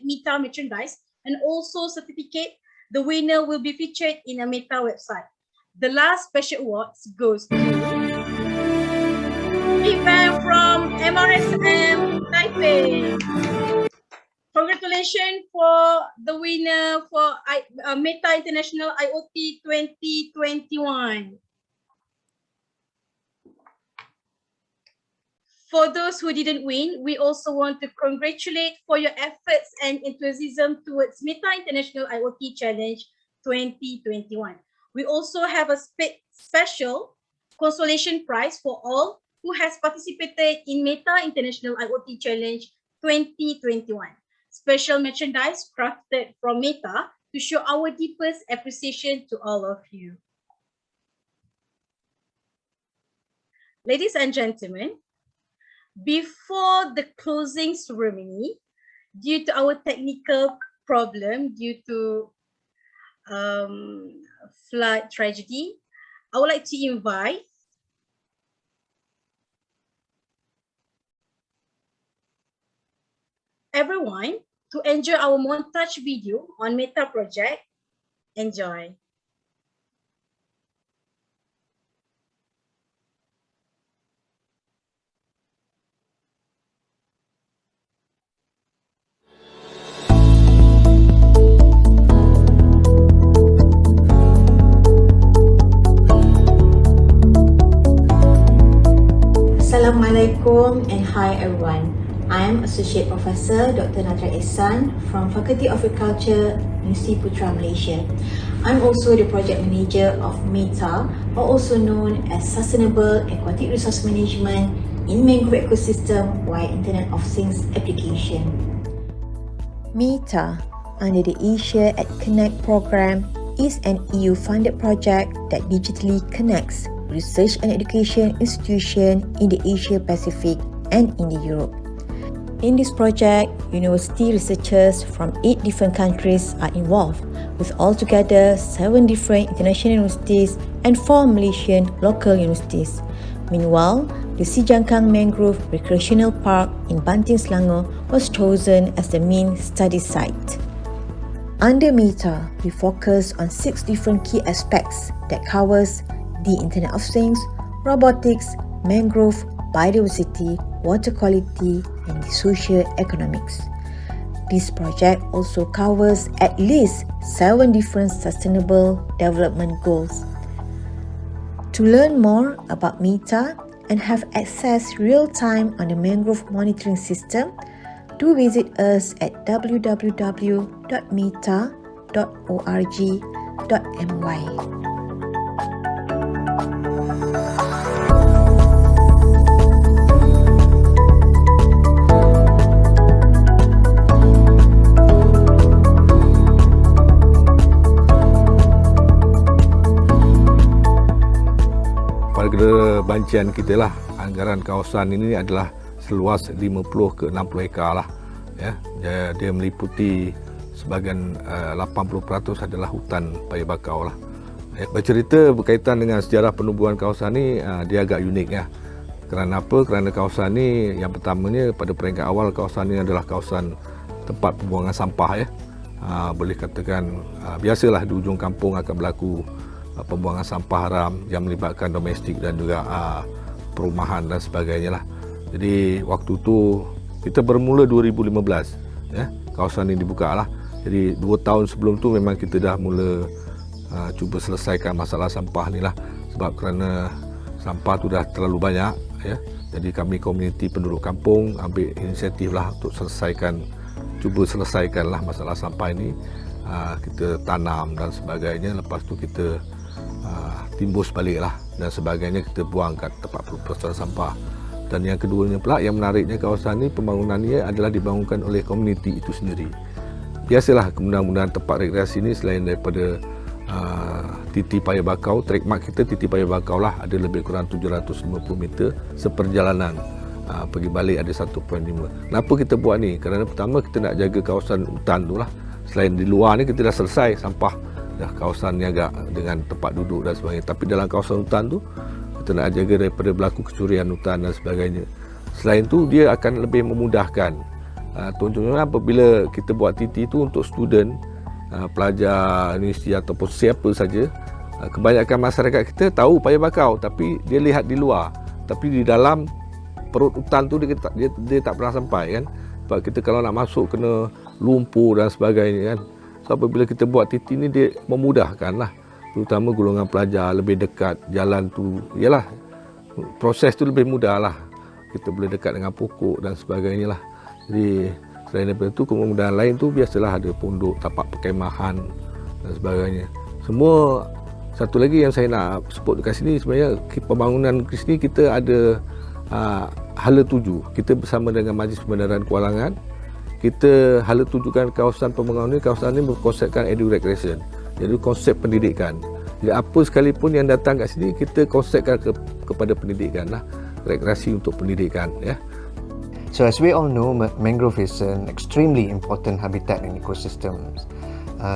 MEITA merchandise and also certificate. The winner will be featured in a MEITA website. The last special awards goes to Ivan from MRSM Taipei. Congratulations for the winner for MEITA International IoT 2021. For those who didn't win, we also want to congratulate for your efforts and enthusiasm towards MEITA International IoT Challenge 2021. We also have a special consolation prize for all who has participated in MEITA International IoT Challenge 2021. Special merchandise crafted from MEITA to show our deepest appreciation to all of you. Ladies and gentlemen, before the closing ceremony, due to our technical problem, due to flood tragedy, I would like to invite everyone to enjoy our montage video on MEITA Project. Enjoy. Assalamualaikum and hi everyone. I am Associate Professor Dr. Nadra Ehsan from Faculty of Agriculture, University Putra, Malaysia. I'm also the Project Manager of MEITA, or also known as Sustainable Aquatic Resource Management in Mangrove Ecosystem via Internet of Things application. MEITA, under the Asia at Connect program, is an EU-funded project that digitally connects research and education institutions in the Asia Pacific and in the Europe. In this project, university researchers from 8 different countries are involved, with altogether 7 different international universities and 4 Malaysian local universities. Meanwhile, the Sijangkang Mangrove Recreational Park in Banting, Selangor was chosen as the main study site. Under MEITA, we focus on 6 different key aspects that covers the Internet of Things, robotics, mangrove, biodiversity, water quality, and the social economics. This project also covers at least 7 different sustainable development goals. To learn more about MEITA and have access real-time on the mangrove monitoring system, do visit us at www.meita.org.my. Pada bancian kita lah, anggaran kawasan ini adalah seluas 50 ke 60 hektar lah. Ya, dia meliputi sebahagian 80% adalah hutan paya bakau lah. Ya, bercerita berkaitan dengan sejarah penubuhan kawasan ini, dia agak unik ya. Kerana apa? Kerana kawasan ini yang pertamanya pada peringkat awal kawasan ini adalah kawasan tempat pembuangan sampah ya. Boleh katakan biasalah di ujung kampung akan berlaku pembuangan sampah haram yang melibatkan domestik dan juga perumahan dan sebagainya lah. Jadi waktu tu kita bermula 2015 ya, kawasan ini dibuka lah. Jadi 2 tahun sebelum tu memang kita dah mula cuba selesaikan masalah sampah ni lah, sebab kerana sampah tu dah terlalu banyak ya. Jadi kami komuniti penduduk kampung ambil inisiatif lah untuk cuba selesaikan lah masalah sampah ini. Kita tanam dan sebagainya, lepas tu kita timbus balik lah dan sebagainya, kita buang kat tempat pelepasan sampah. Dan yang keduanya pula, yang menariknya, kawasan ini pembangunannya adalah dibangunkan oleh komuniti itu sendiri. Biasalah kemudahan-kemudahan tempat rekreasi ini selain daripada titi paya bakau, trademark kita titi paya bakau lah, ada lebih kurang 750 meter seperjalanan. Pergi balik ada 1.5. Kenapa kita buat ni? Kerana pertama kita nak jaga kawasan hutan tu lah. Selain di luar ni kita dah selesai sampah, dah kawasan niaga dengan tempat duduk dan sebagainya. Tapi dalam kawasan hutan tu kita nak jaga daripada berlaku kecurian hutan dan sebagainya. Selain tu dia akan lebih memudahkan. Contohnya apabila kita buat titi tu untuk student, pelajar universiti ataupun siapa saja, kebanyakan masyarakat kita tahu paya bakau tapi dia lihat di luar. Tapi di dalam perut hutan tu dia tak pernah sampai kan. Sebab kita kalau nak masuk kena lumpur dan sebagainya kan. So apabila kita buat titi ni dia memudahkan lah, terutama golongan pelajar lebih dekat jalan tu. Yalah, proses tu lebih mudah lah, kita boleh dekat dengan pokok dan sebagainya lah. Jadi selain daripada tu, kemudahan lain tu biasalah ada pondok, tapak perkemahan dan sebagainya. Semua, satu lagi yang saya nak sebut dekat sini, sebenarnya pembangunan di sini kita ada hala tuju. Kita bersama dengan Majlis Pembandaran Kewangan, kita hala tujukan kawasan pembangunan ini. Kawasan ini berkonsepkan edu recreation, jadi konsep pendidikan. Jadi apa sekalipun yang datang kat sini kita konsepkan kepada pendidikan lah, rekreasi untuk pendidikan ya. So as we all know, mangrove is an extremely important habitat in ecosystems.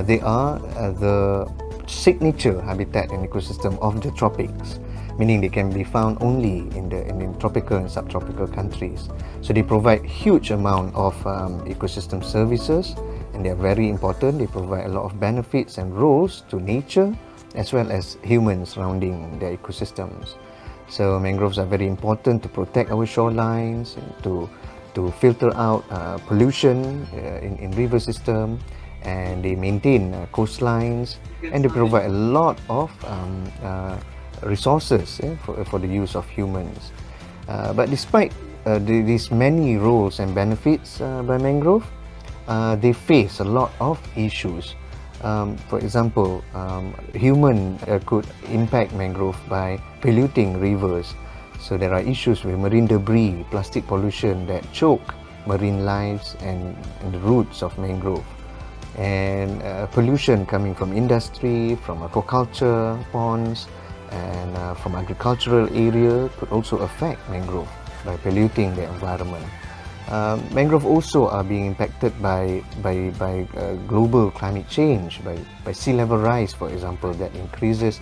They are the signature habitat and ecosystem of the tropics, meaning they can be found only in tropical and subtropical countries. So they provide huge amount of ecosystem services, and they are very important. They provide a lot of benefits and roles to nature as well as humans surrounding their ecosystems. So mangroves are very important to protect our shorelines, to filter out pollution in river system, and they maintain coastlines, and they provide a lot of resources for the use of humans. But despite these many roles and benefits by mangrove, they face a lot of issues. For example, human could impact mangrove by polluting rivers. So there are issues with marine debris, plastic pollution that choke marine lives and the roots of mangrove. And pollution coming from industry, from aquaculture ponds, and from agricultural area could also affect mangrove by polluting the environment. Mangrove also are being impacted by global climate change, by sea level rise, for example, that increases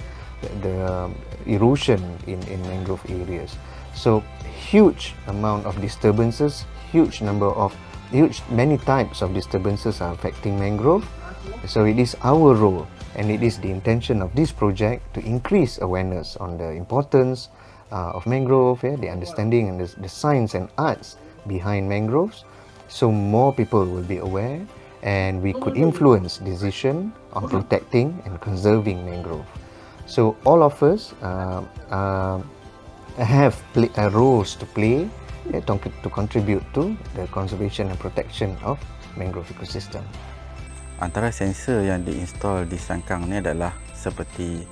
the erosion in mangrove areas. So huge amount of disturbances, many types of disturbances are affecting mangrove. So it is our role, and it is the intention of this project, to increase awareness on the importance of mangrove, the understanding and the science and arts behind mangroves, so more people will be aware, and we could influence decision on protecting and conserving mangrove. So all of us have roles to play to contribute to the conservation and protection of mangrove ecosystem. Antara sensor yang diinstal di sangkang ni adalah seperti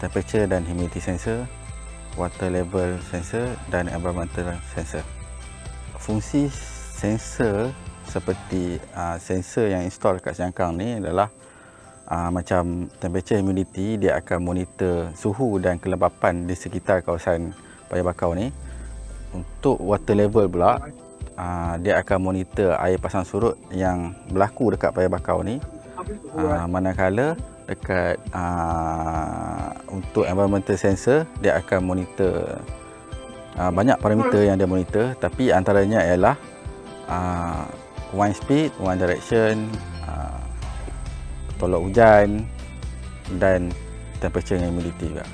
temperature dan humidity sensor, water level sensor dan environmental sensor. Fungsi sensor seperti sensor yang install kat sangkang ni adalah macam temperature, humidity, dia akan monitor suhu dan kelembapan di sekitar kawasan paya bakau ni. Untuk water level pula, dia akan monitor air pasang surut yang berlaku dekat paya bakau ni. Manakala dekat untuk environmental sensor, dia akan monitor banyak parameter yang dia monitor, tapi antaranya ialah wind speed, wind direction, tolok hujan dan temperature dan humidity juga.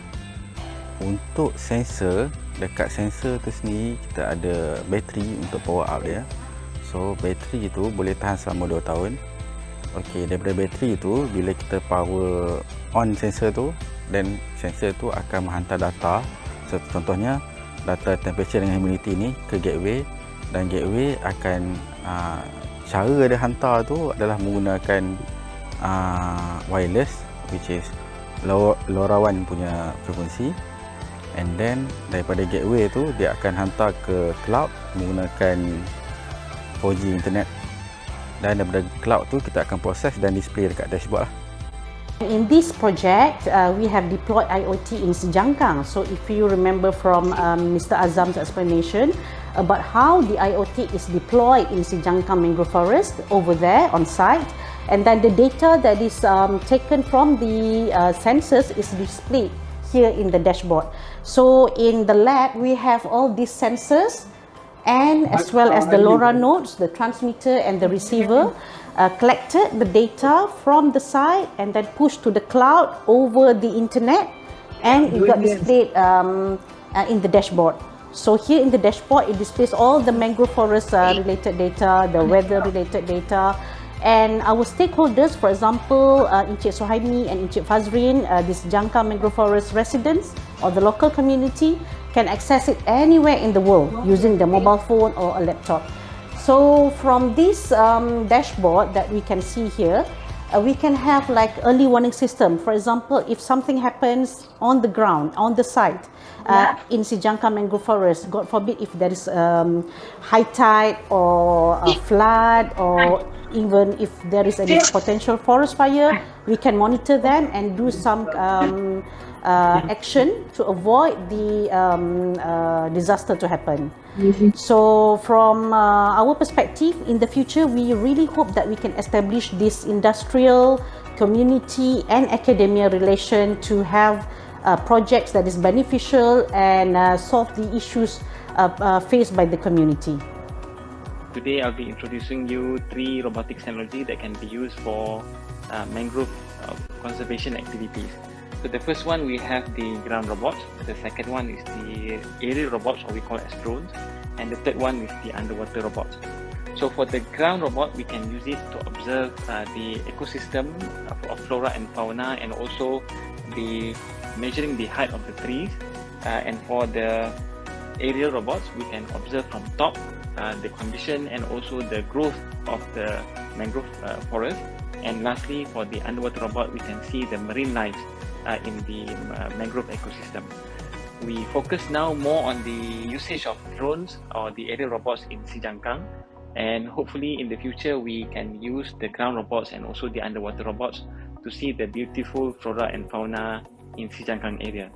Untuk sensor, dekat sensor tu sendiri kita ada bateri untuk power up dia. So bateri itu boleh tahan selama 2 tahun. Okey, daripada bateri itu, bila kita power on sensor tu, dan sensor tu akan menghantar data. So, contohnya data temperature dengan humidity ni ke gateway, dan gateway akan cara dia hantar tu adalah menggunakan wireless, which is LoRaWAN punya frekuensi, and then daripada gateway tu dia akan hantar ke cloud menggunakan 4G internet, dan daripada cloud tu kita akan proses dan display dekat dashboard lah. In this project, we have deployed IoT in Sejangkang. So if you remember from Mr. Azam's explanation about how the IoT is deployed in Sejangkang mangrove forest over there on site, and then the data that is taken from the sensors is displayed here in the dashboard. So in the lab, we have all these sensors, and as well as the LoRa nodes, the transmitter and the receiver, collected the data from the site and then pushed to the cloud over the internet, and it got displayed in the dashboard. So here in the dashboard, it displays all the mangrove forest related data, the weather related data, and our stakeholders, for example, Encik Suhaimi and Encik Fazrin, this Sejangkang mangrove forest residents or the local community, can access it anywhere in the world using the mobile phone or a laptop. So from this dashboard that we can see here, we can have like early warning system. For example, if something happens on the ground, on the site, in Sejangkang mangrove forest, God forbid if there is high tide or a flood, or even if there is any potential forest fire, we can monitor them and do some action to avoid the disaster to happen. So from our perspective, in the future, we really hope that we can establish this industrial community and academia relation to have projects that is beneficial and solve the issues faced by the community. Today I'll be introducing you 3 robotics technology that can be used for mangrove conservation activities. So the first one, we have the ground robots. The second one is the aerial robots, or we call as drones. And the third one is the underwater robots. So for the ground robot, we can use it to observe the ecosystem of flora and fauna, and also the measuring the height of the trees. And for the aerial robots, we can observe from top the condition and also the growth of the mangrove forest. And lastly, for the underwater robot, we can see the marine life in the mangrove ecosystem. We focus now more on the usage of drones or the aerial robots in Sijangkang, and hopefully in the future we can use the ground robots and also the underwater robots to see the beautiful flora and fauna in Sijangkang area.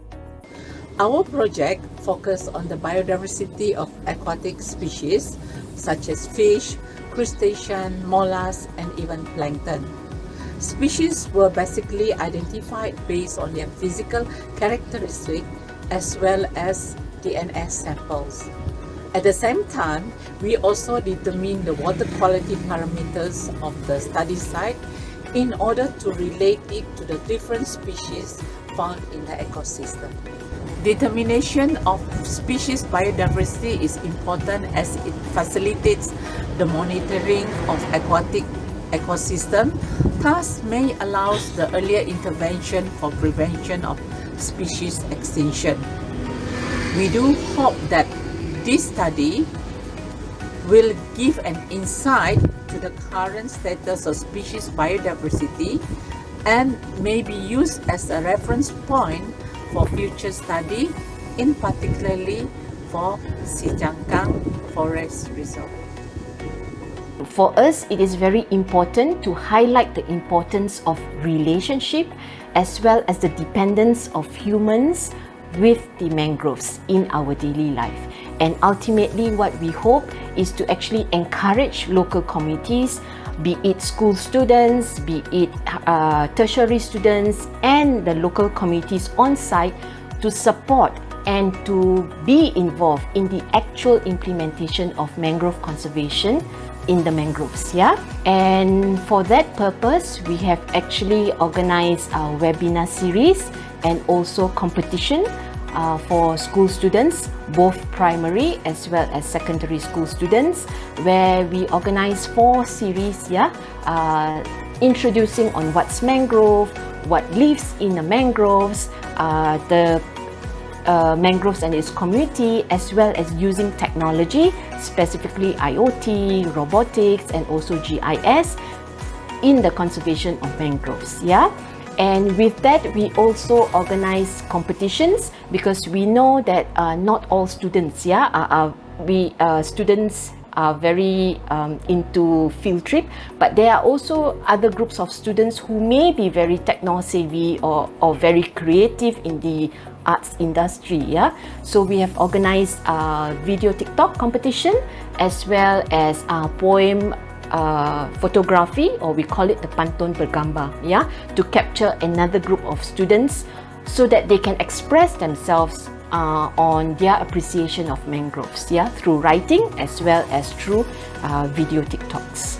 Our project focuses on the biodiversity of aquatic species such as fish, crustacean, mollusks, and even plankton. Species were basically identified based on their physical characteristics as well as DNA samples. At the same time, we also determine the water quality parameters of the study site in order to relate it to the different species found in the ecosystem. Determination of species biodiversity is important as it facilitates the monitoring of aquatic ecosystem, thus may allow the earlier intervention for prevention of species extinction. We do hope that this study will give an insight to the current status of species biodiversity and may be used as a reference point for future study, in particularly for Sijangkang Forest Reserve. For us, it is very important to highlight the importance of relationship as well as the dependence of humans with the mangroves in our daily life. And ultimately, what we hope is to actually encourage local communities, be it school students, be it tertiary students, and the local communities on site to support and to be involved in the actual implementation of mangrove conservation in the mangroves. And for that purpose, we have actually organized a webinar series and also competition for school students, both primary as well as secondary school students, where we organize 4 series, introducing on what's mangrove, what lives in the mangroves, the mangroves and its community, as well as using technology, specifically IoT, robotics, and also GIS in the conservation of mangroves. And with that, we also organize competitions because we know that not all students, students are very into field trip, but there are also other groups of students who may be very techno-savvy or very creative in the arts industry. So we have organized a video TikTok competition as well as a poem photography, or we call it the pantun bergambar, to capture another group of students so that they can express themselves on their appreciation of mangroves, through writing as well as through video TikToks.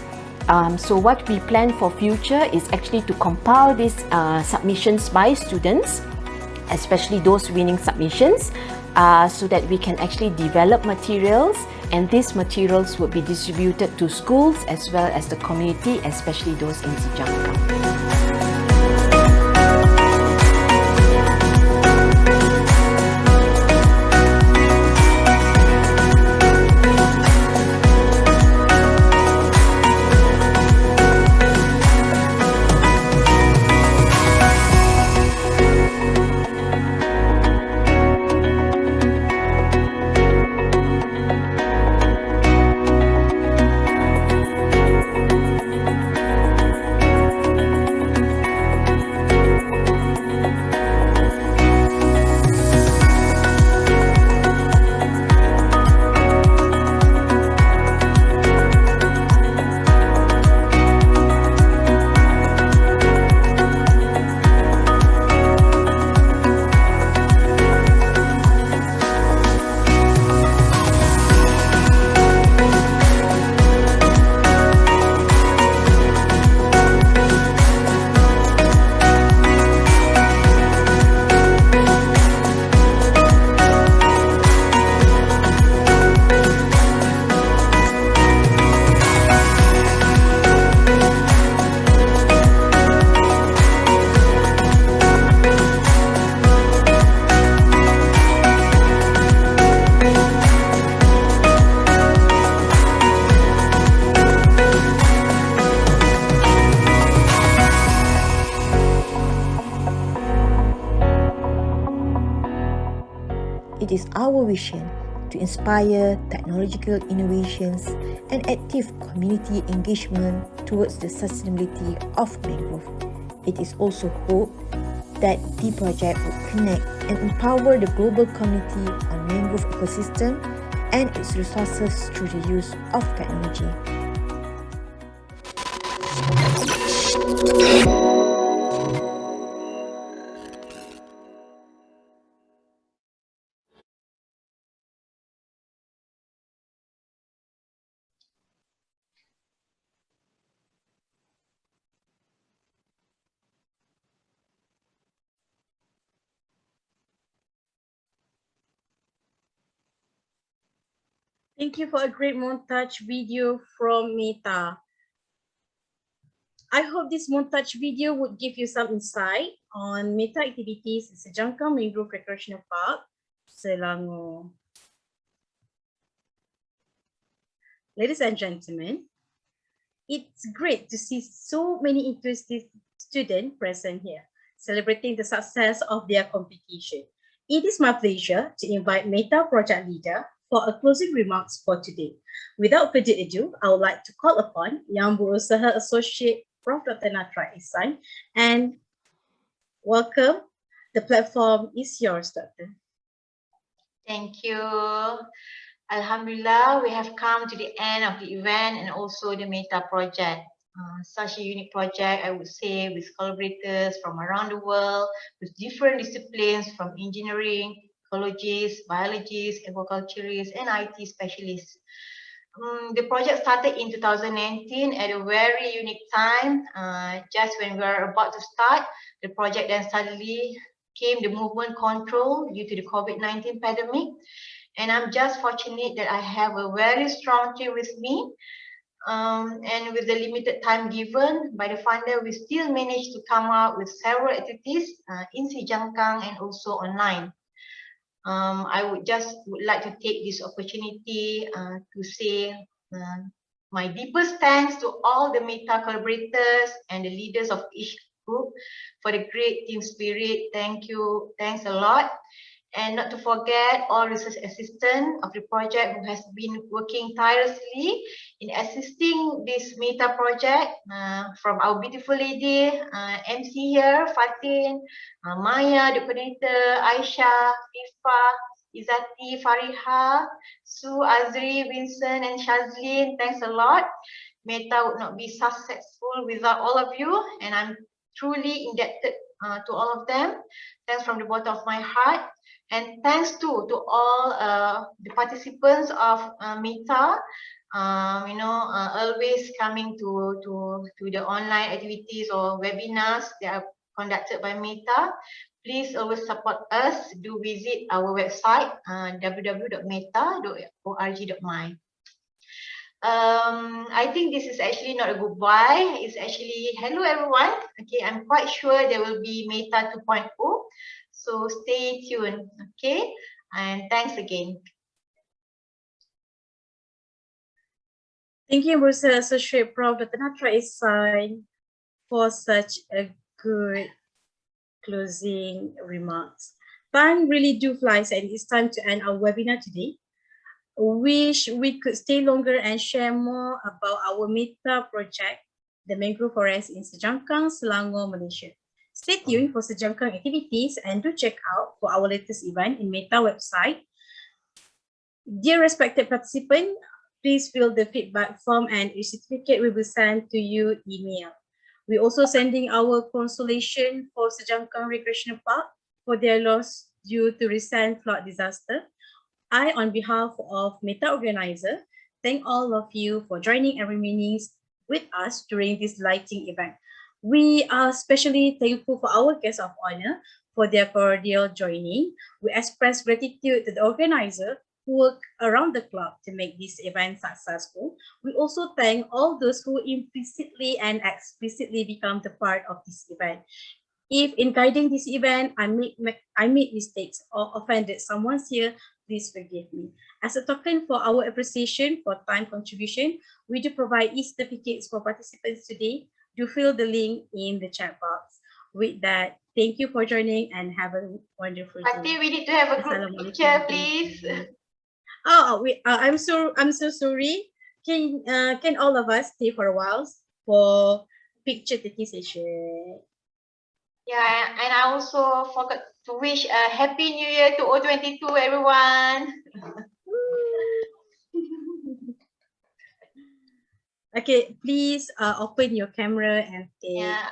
So what we plan for future is actually to compile these submissions by students, especially those winning submissions, so that we can actually develop materials, and these materials will be distributed to schools as well as the community, especially those in Sijangkang. our vision to inspire technological innovations and active community engagement towards the sustainability of mangrove. It is also hoped that the project would connect and empower the global community on mangrove ecosystem and its resources through the use of technology. Thank you for a great montage video from MEITA. I hope this montage video would give you some insight on MEITA activities in Sejangkang Mangrove Recreational Park, Selangor. Ladies and gentlemen, it's great to see so many interested students present here, celebrating the success of their competition. It is my pleasure to invite MEITA Project Leader for a closing remarks for today. Without further ado, I would like to call upon Yang Berusaha Associate Prof. Dr. Natra Ihsan and welcome. The platform is yours, Doctor. Thank you. Alhamdulillah, we have come to the end of the event and also the MEITA project. Such a unique project, I would say, with collaborators from around the world, with different disciplines from engineering, ecologists, biologists, agriculturists, and IT specialists. The project started in 2019 at a very unique time. Just when we were about to start, the project then suddenly came the movement control due to the COVID-19 pandemic. And I'm just fortunate that I have a very strong team with me. And with the limited time given by the funder, we still managed to come up with several activities in Sejangkang and also online. I would like to take this opportunity to say my deepest thanks to all the MEITA collaborators and the leaders of each group for the great team spirit. Thank you. Thanks a lot. And not to forget all research assistants of the project who has been working tirelessly in assisting this MEITA project, from our beautiful lady, MC here, Fatin, Maya, the coordinator, Aisha, Fifa, Izati, Fariha, Sue, Azri, Vincent, and Shazlin. Thanks a lot. MEITA would not be successful without all of you, and I'm truly indebted to all of them. Thanks from the bottom of my heart. And thanks to all the participants of MEITA, always coming to the online activities or webinars that are conducted by MEITA. Please always support us. Do visit our website, www.meita.org.my. I think this is actually not a goodbye. It's actually hello everyone. Okay, I'm quite sure there will be MEITA 2.0. So stay tuned. Okay, and thanks again. Thank you, Berusaha Associate Prof. Dr. Natra Ihsan, for such a good closing remarks. Time really do flies, and it's time to end our webinar today. Wish we could stay longer and share more about our MEITA project, the mangrove forest in Sejangkang, Selangor, Malaysia. Stay tuned for Sejangkang activities and do check out for our latest event in MEITA website. Dear respected participant, please fill the feedback form and a certificate will be sent to you email. We're also sending our consolation for Sejangkang Recreational Park for their loss due to recent flood disaster. I, on behalf of MEITA organizer, thank all of you for joining and remaining with us during this lighting event. We are especially thankful for our guests of honor for their cordial joining. We express gratitude to the organizer who work around the clock to make this event successful. We also thank all those who implicitly and explicitly become the part of this event. If in guiding this event, I made mistakes or offended someone here, please forgive me. As a token for our appreciation for time contribution, we do provide e-certificates for participants today. Do fill the link in the chat box. With that, Thank you for joining and have a wonderful Pati, day. we need to have a group picture, please. I'm so sorry. Can all of us stay for a while for picture taking session? Yeah, and I also forgot to wish a happy new year to 2022, everyone. Okay, please open your camera and take. Yeah.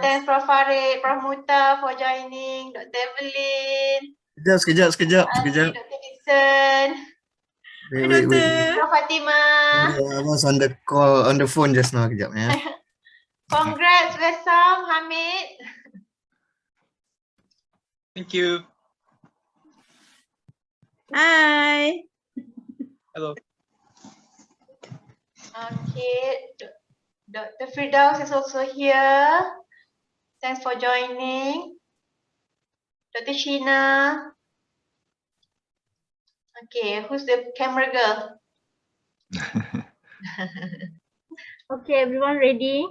Thanks Prof. Farid, Prof. Muta for joining, Dr. Evelyn. Sekejap. Dr. Dixon. Wait. Prof. Fatimah. I was on the call, on the phone just now. Kejap, ya. Congrats, Wesam, Hamid. Thank you. Hi. Hello. Okay, Dr. Firdaus is also here. Thanks for joining. Dr. Sheena. Okay, who's the camera girl? Okay, everyone ready?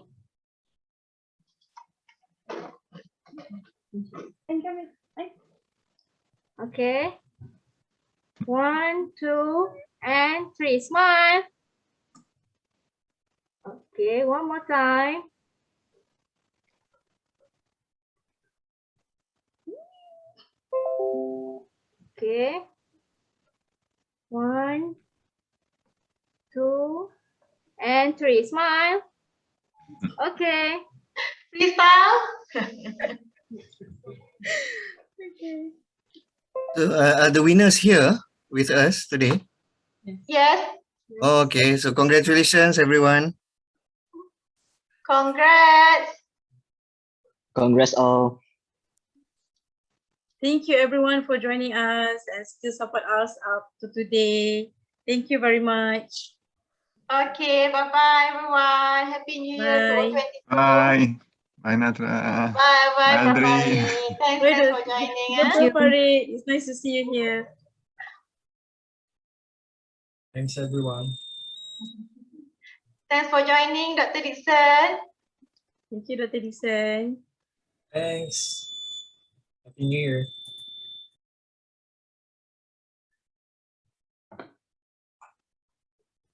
Okay. 1, 2, and 3. Smile. Okay, one more time. Okay. 1, 2, and 3. Smile. Okay. Please smile. Okay. So, are the winners here with us today? Yes. Okay, so congratulations, everyone. Congrats. Congrats all. Thank you everyone for joining us and still support us up to today. Thank you very much. Okay, bye-bye everyone. Happy New Year to all 22. Bye. Bye, Natra. Bye-bye, Prof. Aldri. Farid. Thanks for joining. Dr. Farid, it's nice to see you here. Thanks, everyone. Thanks for joining, Dr. Dixon. Thank you, Dr. Dixon. Thanks. Happy New Year.